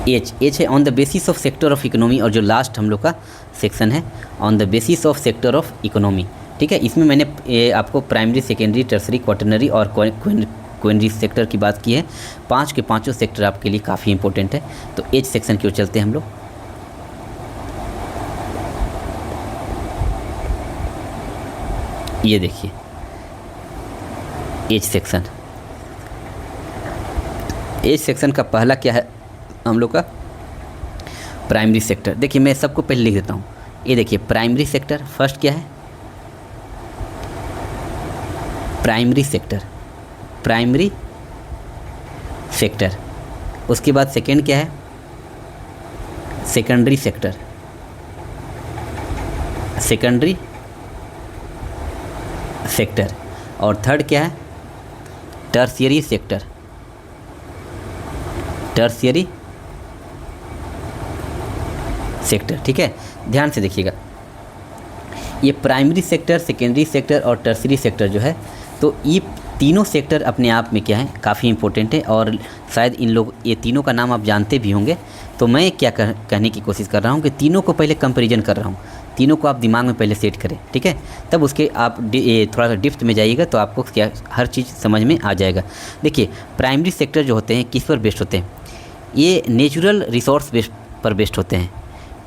एच है on the basis of sector of economy, और जो लास्ट हम लोग का सेक्शन है on the basis of sector of economy, ठीक है। इसमें मैंने आपको प्राइमरी, सेकेंडरी, टर्सरी, क्वाटरनरी और क्वेनरी सेक्टर की बात की है। 5 के 5 सेक्टर आपके लिए काफ़ी इंपॉर्टेंट है। तो एज सेक्शन की ओर चलते हैं हम लोग। ये देखिए एज सेक्शन। एज सेक्शन का पहला क्या है हम लोग का? Primary sector. देखिए मैं सबको पहले लिख देता हूँ। ये देखिए प्राइमरी सेक्टर, फर्स्ट क्या है? Primary sector, primary sector. उसके बाद सेकेंड क्या है? Secondary sector, secondary sector. और थर्ड क्या है? टर्शियरी सेक्टर, टर्शियरी सेक्टर, ठीक है। ध्यान से देखिएगा, ये प्राइमरी सेक्टर, सेकेंडरी सेक्टर और टर्शियरी सेक्टर जो है, तो ये तीनों सेक्टर अपने आप में क्या है, काफ़ी इंपॉर्टेंट है। और शायद इन लोग ये तीनों का नाम आप जानते भी होंगे। तो मैं क्या कहने की कोशिश कर रहा हूँ कि तीनों को पहले कंपैरिजन कर रहा हूँ, तीनों को आप दिमाग में पहले सेट करें, ठीक है। तब उसके आप थोड़ा सा डिप्थ में जाइएगा तो आपको क्या हर चीज़ समझ में आ जाएगा। देखिए प्राइमरी सेक्टर जो होते हैं किस पर बेस्ड होते हैं? ये नेचुरल रिसोर्स बेस्ड पर बेस्ड होते हैं।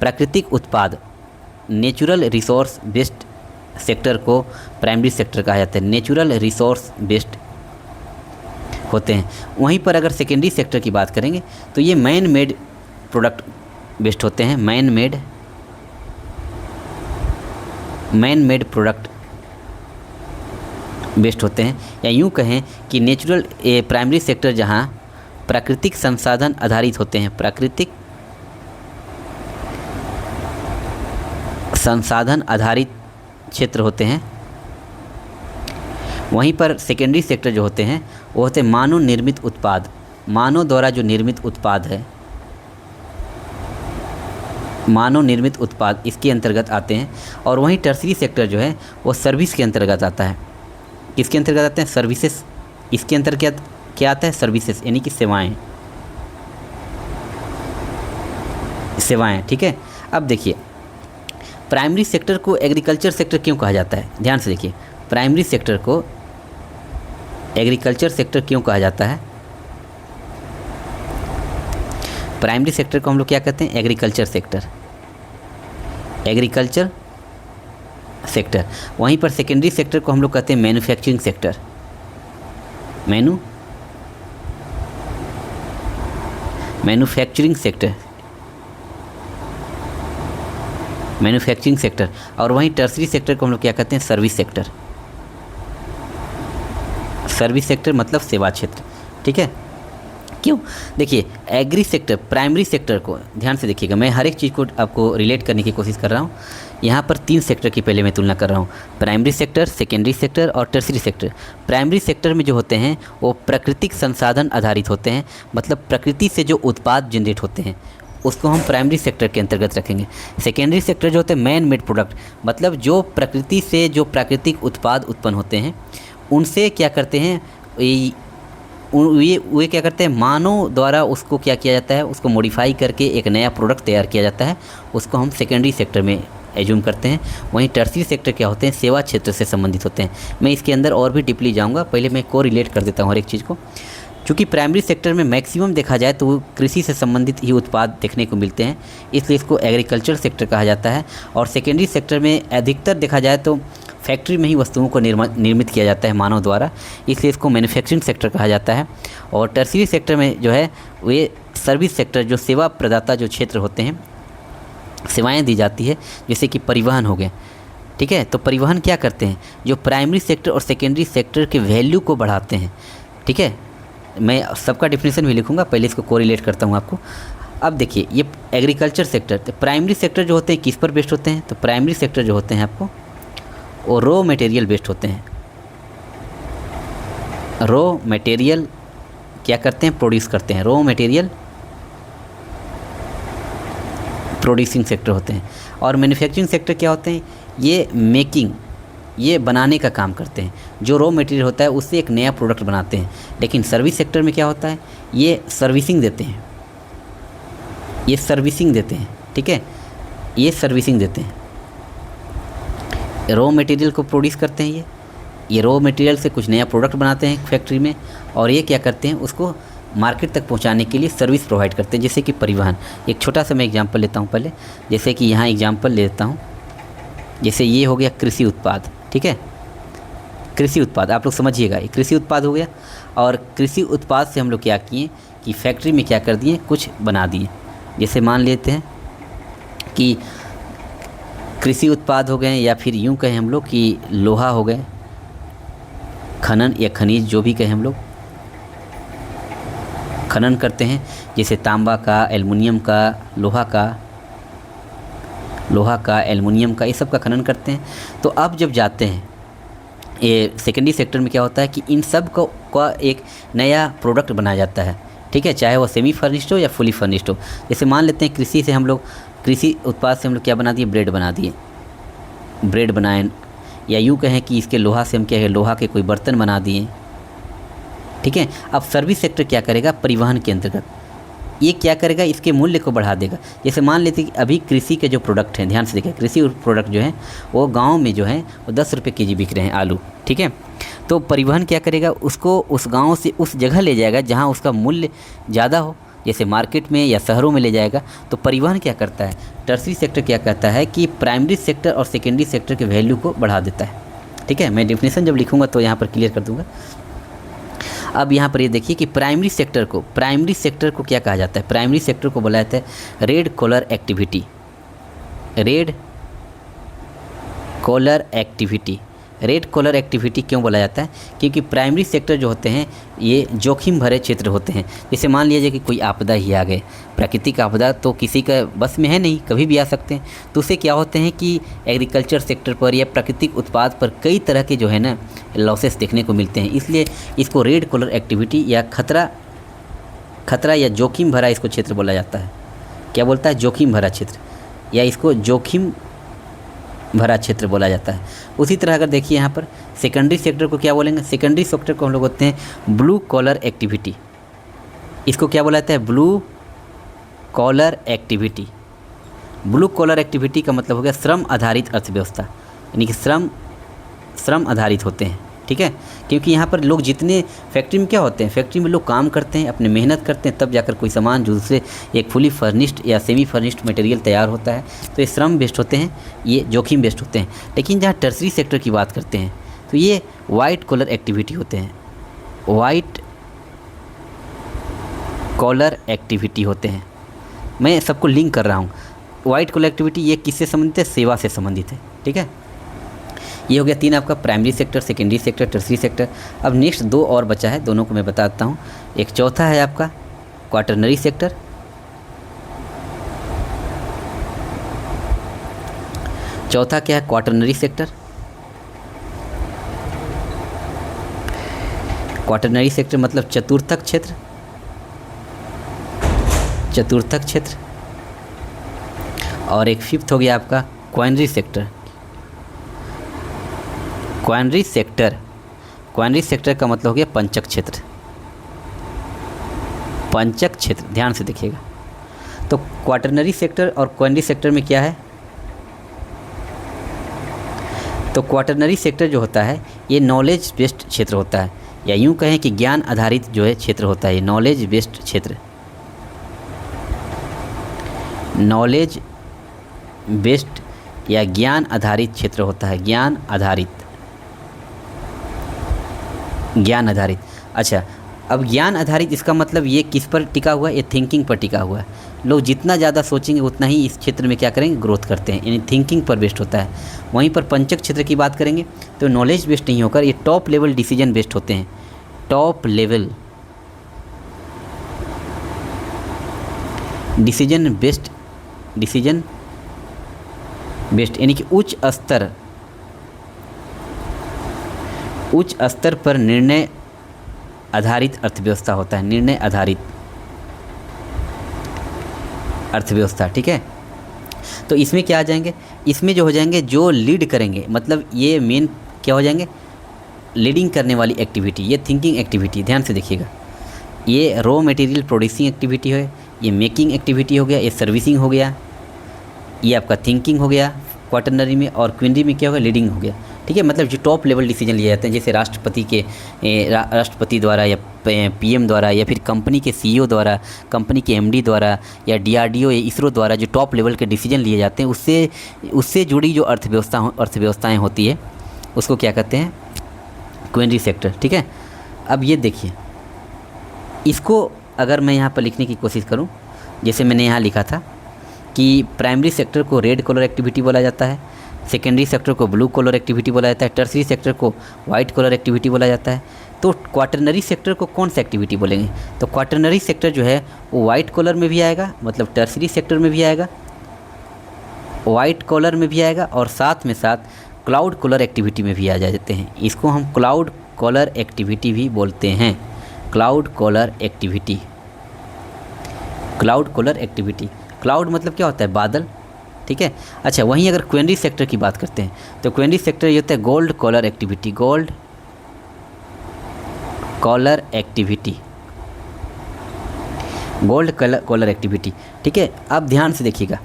प्राकृतिक उत्पाद, नेचुरल रिसोर्स बेस्ड सेक्टर को प्राइमरी सेक्टर कहा जाता है। नेचुरल रिसोर्स बेस्ड होते हैं। वहीं पर अगर सेकेंडरी सेक्टर की बात करेंगे तो ये मैन मेड प्रोडक्ट बेस्ड होते हैं। मैन मेड प्रोडक्ट बेस्ड होते हैं। या यूँ कहें कि नेचुरल प्राइमरी सेक्टर जहाँ प्राकृतिक संसाधन आधारित होते हैं, प्राकृतिक संसाधन आधारित क्षेत्र होते हैं। वहीं पर सेकेंडरी सेक्टर जो होते हैं वो होते हैं मानव निर्मित उत्पाद, मानव द्वारा जो निर्मित उत्पाद है, मानव निर्मित उत्पाद इसके अंतर्गत आते हैं। और वहीं टर्शियरी सेक्टर जो है वो सर्विस के अंतर्गत आता है। किसके अंतर्गत आते हैं? सर्विसेज। इसके अंतर्गत क्या आता है? सर्विसेज, यानी कि सेवाएं, सेवाएं, ठीक है। अब देखिए प्राइमरी सेक्टर को एग्रीकल्चर सेक्टर क्यों कहा जाता है? ध्यान से देखिए, प्राइमरी सेक्टर को एग्रीकल्चर सेक्टर क्यों कहा जाता है? प्राइमरी सेक्टर को हम लोग क्या कहते हैं? Agriculture sector, agriculture sector. वहीं पर सेकेंडरी सेक्टर को हम लोग कहते हैं manufacturing sector, manufacturing sector, manufacturing sector. और वहीं टर्शियरी सेक्टर को हम लोग क्या कहते हैं? सर्विस सेक्टर, सर्विस सेक्टर मतलब सेवा क्षेत्र, ठीक है। क्यों? देखिए एग्री सेक्टर, प्राइमरी सेक्टर को ध्यान से देखिएगा, मैं हर एक चीज़ को आपको रिलेट करने की कोशिश कर रहा हूँ। यहाँ पर 3 सेक्टर की पहले मैं तुलना कर रहा हूँ, प्राइमरी सेक्टर, सेकेंडरी सेक्टर और टर्शियरी सेक्टर। प्राइमरी सेक्टर में जो होते हैं वो प्राकृतिक संसाधन आधारित होते हैं, मतलब प्रकृति से जो उत्पाद जनरेट होते हैं उसको हम प्राइमरी सेक्टर के अंतर्गत रखेंगे। सेकेंडरी सेक्टर जो होते हैं मैन मेड प्रोडक्ट, मतलब जो प्रकृति से जो प्राकृतिक उत्पाद उत्पन्न होते हैं उनसे क्या करते हैं, वे क्या करते हैं, मानव द्वारा उसको क्या किया जाता है, उसको मॉडिफाई करके एक नया प्रोडक्ट तैयार किया जाता है, उसको हम सेकेंडरी सेक्टर में एज्यूम करते हैं। वहीं टर्सरी सेक्टर क्या होते हैं, सेवा क्षेत्र से संबंधित होते हैं। मैं इसके अंदर और भी डीपली जाऊंगा, पहले मैं को रिलेट कर देता हूँ हर एक चीज़ को। चूँकि प्राइमरी सेक्टर में मैक्सिमम देखा जाए तो वो कृषि से संबंधित ही उत्पाद देखने को मिलते हैं, इसलिए इसको एग्रीकल्चर सेक्टर कहा जाता है। और सेकेंडरी सेक्टर में अधिकतर देखा जाए तो फैक्ट्री में ही वस्तुओं को निर्मित किया जाता है मानव द्वारा, इसलिए इसको मैन्युफैक्चरिंग सेक्टर कहा जाता है। और टर्सरी सेक्टर में जो है वे सर्विस सेक्टर, जो सेवा प्रदाता जो क्षेत्र होते हैं, सेवाएं दी जाती है, जैसे कि परिवहन हो गए। ठीक है, तो परिवहन क्या करते हैं, जो प्राइमरी सेक्टर और सेकेंडरी सेक्टर के वैल्यू को बढ़ाते हैं। ठीक है, मैं सबका डेफिनेशन भी लिखूंगा, पहले इसको कोरिलेट करता हूँ आपको। अब देखिए, ये एग्रीकल्चर सेक्टर, तो प्राइमरी सेक्टर जो होते हैं किस पर बेस्ड होते हैं, तो प्राइमरी सेक्टर जो होते हैं आपको वो रॉ मटेरियल बेस्ड होते हैं। रॉ मटेरियल क्या करते हैं, प्रोड्यूस करते हैं, रॉ मटेरियल प्रोड्यूसिंग सेक्टर होते हैं। और मैन्युफैक्चरिंग सेक्टर क्या होते हैं, ये मेकिंग, ये बनाने का काम करते हैं, जो रॉ मटेरियल होता है उससे एक नया प्रोडक्ट बनाते हैं। लेकिन सर्विस सेक्टर में क्या होता है, ये सर्विसिंग देते हैं, ये सर्विसिंग देते हैं। ठीक है, ये सर्विसिंग देते हैं, रॉ मटेरियल को प्रोड्यूस करते हैं, ये रॉ मटेरियल से कुछ नया प्रोडक्ट बनाते हैं फैक्ट्री में, और ये क्या करते हैं, उसको मार्केट तक पहुंचाने के लिए सर्विस प्रोवाइड करते हैं, जैसे कि परिवहन। एक छोटा सा मैं एग्जांपल लेता हूं पहले, जैसे कि यहाँ एग्जांपल लेता हूं, जैसे ये हो गया कृषि उत्पाद। ठीक है, कृषि उत्पाद आप लोग समझिएगा, ये कृषि उत्पाद हो गया। और कृषि उत्पाद से हम लोग क्या किए कि फैक्ट्री में क्या कर दिए, कुछ बना दिए। जैसे मान लेते हैं कि कृषि उत्पाद हो गए, या फिर यूँ कहें हम लोग कि लोहा हो गए, खनन या खनिज जो भी कहें हम लोग, खनन करते हैं, जैसे तांबा का, एल्युमिनियम का, लोहा का, एल्युमिनियम का, ये सब का खनन करते हैं। तो अब जब जाते हैं ये सेकेंडरी सेक्टर में क्या होता है कि इन सब का एक नया प्रोडक्ट बनाया जाता है। ठीक है, चाहे वो सेमी फर्निश्ड हो या फुली फर्निश्ड हो। जैसे मान लेते हैं कृषि से हम लोग, कृषि उत्पाद से हम लोग क्या बना दिए, ब्रेड बना दिए, ब्रेड बनाए, या यूँ कहें कि इसके लोहा से हम क्या है, लोहा के कोई बर्तन बना दिए। ठीक है, अब सर्विस सेक्टर क्या करेगा, परिवहन के अंतर्गत ये क्या करेगा, इसके मूल्य को बढ़ा देगा। जैसे मान लेते हैं कि अभी कृषि के जो प्रोडक्ट हैं, ध्यान से देखिए, कृषि प्रोडक्ट जो है वो गांव में जो है वो 10 रुपये केजी बिक रहे हैं, आलू। ठीक है, तो परिवहन क्या करेगा, उसको उस गांव से उस जगह ले जाएगा जहां उसका मूल्य ज़्यादा हो, जैसे मार्केट में या शहरों में ले जाएगा। तो परिवहन क्या करता है, टर्सरी सेक्टर क्या करता है कि प्राइमरी सेक्टर और सेकेंडरी सेक्टर के वैल्यू को बढ़ा देता है। ठीक है, मैं डेफिनेशन जब लिखूँगा तो यहाँ पर क्लियर कर दूँगा। अब यहाँ पर ये देखिए कि प्राइमरी सेक्टर को क्या कहा जाता है, प्राइमरी सेक्टर को बोला जाता है red collar activity. Red collar activity क्यों बोला जाता है, क्योंकि प्राइमरी सेक्टर जो होते हैं ये जोखिम भरे क्षेत्र होते हैं। जैसे मान लीजिए कि कोई आपदा ही आ गए, प्राकृतिक आपदा तो किसी का बस में है नहीं, कभी भी आ सकते हैं। तो उससे क्या होते हैं कि एग्रीकल्चर सेक्टर पर या प्राकृतिक उत्पाद पर कई तरह के जो है ना लॉसेस देखने को मिलते हैं। इसलिए इसको रेड कॉलर एक्टिविटी या खतरा या जोखिम भरा इसको क्षेत्र बोला जाता है। क्या बोलता है, जोखिम भरा क्षेत्र, या इसको जोखिम भरा क्षेत्र बोला जाता है। उसी तरह अगर देखिए यहाँ पर सेकेंडरी सेक्टर को क्या बोलेंगे, सेकेंडरी सेक्टर को हम लोग बोलते हैं ब्लू कॉलर एक्टिविटी। इसको क्या बोला जाता है, blue collar activity. Blue collar activity का मतलब हो गया श्रम आधारित अर्थव्यवस्था, यानी कि श्रम आधारित होते हैं। ठीक है, क्योंकि यहाँ पर लोग जितने फैक्ट्री में क्या होते हैं, फैक्ट्री में लोग काम करते हैं, अपने मेहनत करते हैं, तब जाकर कोई सामान जो दूसरे एक फुली फर्निश्ड या सेमी फर्निश्ड मटेरियल तैयार होता है। तो ये श्रम बेस्ड होते हैं, ये जोखिम बेस्ड होते हैं। लेकिन जहाँ टर्सरी सेक्टर की बात करते हैं तो ये वाइट कॉलर एक्टिविटी होते हैं, वाइट कॉलर एक्टिविटी होते हैं। मैं सबको लिंक कर रहा हूँ। वाइट कॉलर एक्टिविटी ये किससे संबंधित है, सेवा से संबंधित है। ठीक है, ये हो गया 3 आपका, primary sector, secondary sector, tertiary sector. अब नेक्स्ट 2 और बचा है, दोनों को मैं बताता हूँ। एक चौथा है आपका क्वाटरनरी सेक्टर, चौथा क्या है, क्वाटरनरी सेक्टर। क्वाटरनरी सेक्टर मतलब चतुर्थक क्षेत्र, और एक फिफ्थ हो गया आपका क्वाइनरी सेक्टर। क्वाइनरी सेक्टर का मतलब हो गया पंचक क्षेत्र। पंचक क्षेत्र, ध्यान से देखिएगा। तो क्वाटरनरी सेक्टर और क्वेनरी सेक्टर में क्या है? तो क्वाटरनरी सेक्टर जो होता है ये नॉलेज बेस्ड क्षेत्र होता है, या यूँ कहें कि ज्ञान आधारित जो है क्षेत्र होता है, ये नॉलेज बेस्ड क्षेत्र, नॉलेज बेस्ड या ज्ञान आधारित क्षेत्र होता है, ज्ञान आधारित, ज्ञान आधारित। अच्छा, अब ज्ञान आधारित इसका मतलब ये किस पर टिका हुआ है? ये थिंकिंग पर टिका हुआ है। लोग जितना ज़्यादा सोचेंगे उतना ही इस क्षेत्र में क्या करेंगे? ग्रोथ करते हैं, यानी थिंकिंग पर बेस्ड होता है। वहीं पर पंचक क्षेत्र की बात करेंगे तो नॉलेज बेस्ड नहीं होकर ये टॉप लेवल डिसीजन बेस्ड होते हैं, top level decision based, decision based यानी कि उच्च स्तर पर निर्णय आधारित अर्थव्यवस्था होता है, निर्णय आधारित अर्थव्यवस्था। ठीक है, तो इसमें क्या आ जाएंगे? इसमें जो हो जाएंगे जो लीड करेंगे, मतलब ये मेन क्या हो जाएंगे? लीडिंग करने वाली एक्टिविटी, ये थिंकिंग एक्टिविटी, ध्यान से देखिएगा। ये रॉ मटेरियल प्रोड्यूसिंग एक्टिविटी है, ये मेकिंग एक्टिविटी हो गया, ये सर्विसिंग हो गया, ये आपका थिंकिंग हो गया क्वाटरनरी में, और क्विनरी में क्या हो गया? लीडिंग हो गया। ठीक है, मतलब जो टॉप लेवल डिसीजन लिए जाते हैं, जैसे राष्ट्रपति द्वारा या पीएम द्वारा या फिर कंपनी के सीईओ द्वारा, कंपनी के एमडी द्वारा या डीआरडीओ या इसरो द्वारा जो टॉप लेवल के डिसीजन लिए जाते हैं, उससे जुड़ी जो अर्थव्यवस्थाएं होती है उसको क्या कहते हैं? Quinary sector. ठीक है, अब ये देखिए, इसको अगर मैं यहाँ पर लिखने की कोशिश करूँ, जैसे मैंने यहाँ लिखा था कि प्राइमरी सेक्टर को रेड कलर एक्टिविटी बोला जाता है, सेकेंडरी सेक्टर को ब्लू कलर एक्टिविटी बोला जाता है, टर्सरी सेक्टर को वाइट कलर एक्टिविटी बोला जाता है। तो क्वाटरनरी सेक्टर को कौन सा एक्टिविटी बोलेंगे? तो क्वाटरनरी सेक्टर जो है वो वाइट कलर में भी आएगा, मतलब टर्सरी सेक्टर में भी आएगा, वाइट कलर में भी आएगा, और साथ में साथ क्लाउड कलर एक्टिविटी में भी आ जाते हैं। इसको हम क्लाउड कलर एक्टिविटी भी बोलते हैं, cloud colour activity, cloud colour activity. Cloud मतलब क्या होता है? बादल। ठीक है, अच्छा, वहीं अगर क्वेनरी सेक्टर की बात करते हैं तो क्वेनरी सेक्टर ये होता है gold collar activity, gold collar activity, gold collar activity. ठीक है, अब ध्यान से देखिएगा,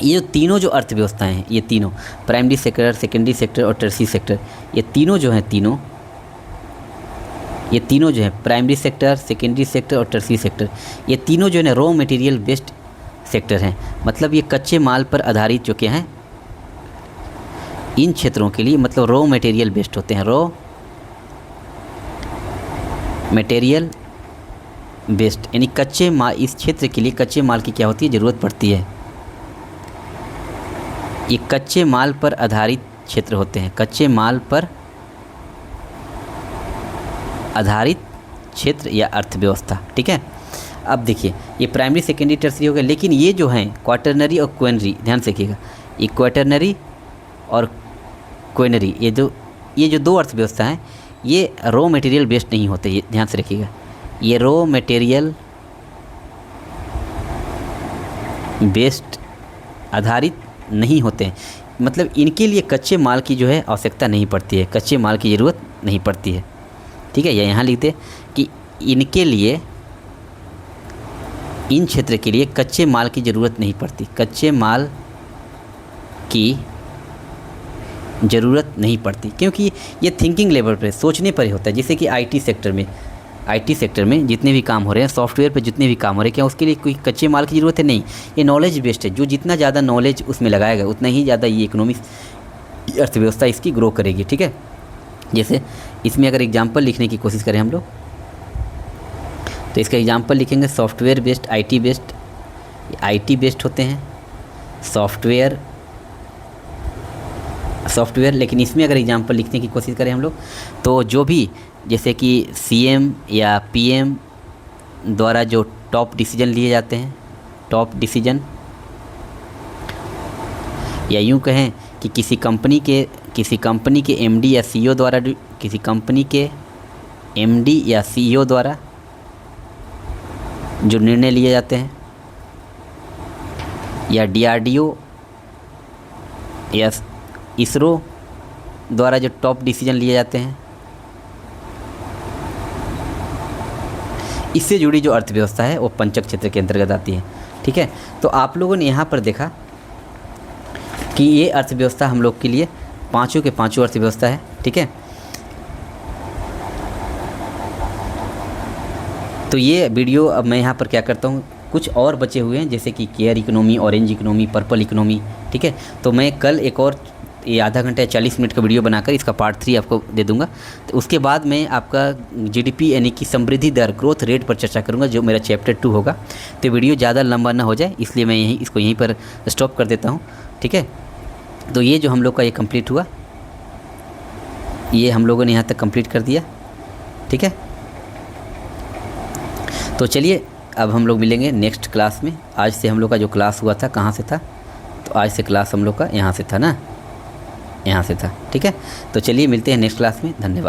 ये तीनों जो अर्थव्यवस्थाएं हैं, ये तीनों प्राइमरी सेक्टर, सेकेंडरी सेक्टर और टर्सरी सेक्टर, ये तीनों जो हैं, ये तीनों जो हैं प्राइमरी सेक्टर, सेकेंडरी सेक्टर और टर्सरी सेक्टर, ये तीनों जो है ना रॉ मटेरियल बेस्ड सेक्टर हैं। मतलब ये कच्चे माल पर आधारित जो क्या हैं इन क्षेत्रों के लिए, मतलब रॉ मटेरियल बेस्ड होते हैं, रॉ मटेरियल बेस्ड, यानी कच्चे माल, इस क्षेत्र के लिए कच्चे माल की क्या होती है? ज़रूरत पड़ती है। ये कच्चे माल पर आधारित क्षेत्र होते हैं, कच्चे माल पर आधारित क्षेत्र या अर्थव्यवस्था। ठीक है, अब देखिए, ये प्राइमरी सेकेंडरी टर्सरी हो गया, लेकिन ये जो हैं क्वाटरनरी और क्वेनरी, ध्यान से देखिएगा, ये क्वाटरनरी और क्वेनरी, ये जो दो अर्थव्यवस्था हैं, ये रॉ मटेरियल बेस्ड नहीं होते, ये ध्यान से रखिएगा, ये रॉ मटेरियल बेस्ड आधारित नहीं होते हैं। मतलब इनके लिए कच्चे माल की जो है आवश्यकता नहीं पड़ती है, कच्चे माल की ज़रूरत नहीं पड़ती है। ठीक है, या यहाँ लिखते कि इनके लिए, इन क्षेत्र के लिए कच्चे माल की ज़रूरत नहीं पड़ती, कच्चे माल की ज़रूरत नहीं पड़ती, क्योंकि ये थिंकिंग लेवल पर, सोचने पर ही होता है। जैसे कि आईटी सेक्टर में जितने भी काम हो रहे हैं, सॉफ्टवेयर पे जितने भी काम हो रहे हैं, क्या उसके लिए कोई कच्चे माल की ज़रूरत है? नहीं, ये नॉलेज बेस्ड है। जो जितना ज़्यादा नॉलेज उसमें लगाएगा उतना ही ज़्यादा ये इकोनॉमिक अर्थव्यवस्था इसकी ग्रो करेगी। ठीक है, जैसे इसमें अगर एग्जाम्पल लिखने की कोशिश करें हम लोग, तो इसका एग्जाम्पल लिखेंगे सॉफ्टवेयर बेस्ड, आईटी बेस्ड होते हैं सॉफ्टवेयर, लेकिन इसमें अगर एग्जाम्पल लिखने की कोशिश करें हम लोग, तो जो भी जैसे कि सीएम या पीएम द्वारा जो टॉप डिसीजन लिए जाते हैं, टॉप डिसीजन, या यूँ कहें कि किसी कंपनी के एमडी या सीईओ द्वारा, किसी कंपनी के एमडी या सीईओ द्वारा जो निर्णय लिए जाते हैं, या डीआरडीओ या इसरो द्वारा जो टॉप डिसीजन लिए जाते हैं, इससे जुड़ी जो अर्थव्यवस्था है वो पंचक क्षेत्र के अंतर्गत आती है। ठीक है, तो आप लोगों ने यहाँ पर देखा कि ये अर्थव्यवस्था हम लोग के लिए पाँचों के पाँचों अर्थव्यवस्था है। ठीक है, तो ये वीडियो अब मैं यहाँ पर क्या करता हूँ, कुछ और बचे हुए हैं जैसे कि care economy, orange economy, purple economy. ठीक है, तो मैं कल एक और ये आधा घंटा या 40 मिनट का वीडियो बनाकर इसका पार्ट 3 आपको दे दूंगा। तो उसके बाद मैं आपका जीडीपी यानी कि समृद्धि दर, ग्रोथ रेट पर चर्चा करूंगा, जो मेरा चैप्टर 2 होगा। तो वीडियो ज़्यादा लंबा ना हो जाए इसलिए मैं इसको यहीं पर स्टॉप कर देता हूँ। ठीक है, तो ये जो हम लोग का ये कंप्लीट हुआ, ये हम लोगों ने यहाँ तक कंप्लीट कर दिया। ठीक है, तो चलिए अब हम लोग मिलेंगे नेक्स्ट क्लास में। आज से हम लोग का जो क्लास हुआ था कहाँ से था, तो आज से क्लास हम लोग का यहाँ से था ना, यहाँ से था। ठीक है, तो चलिए मिलते हैं नेक्स्ट क्लास में। धन्यवाद।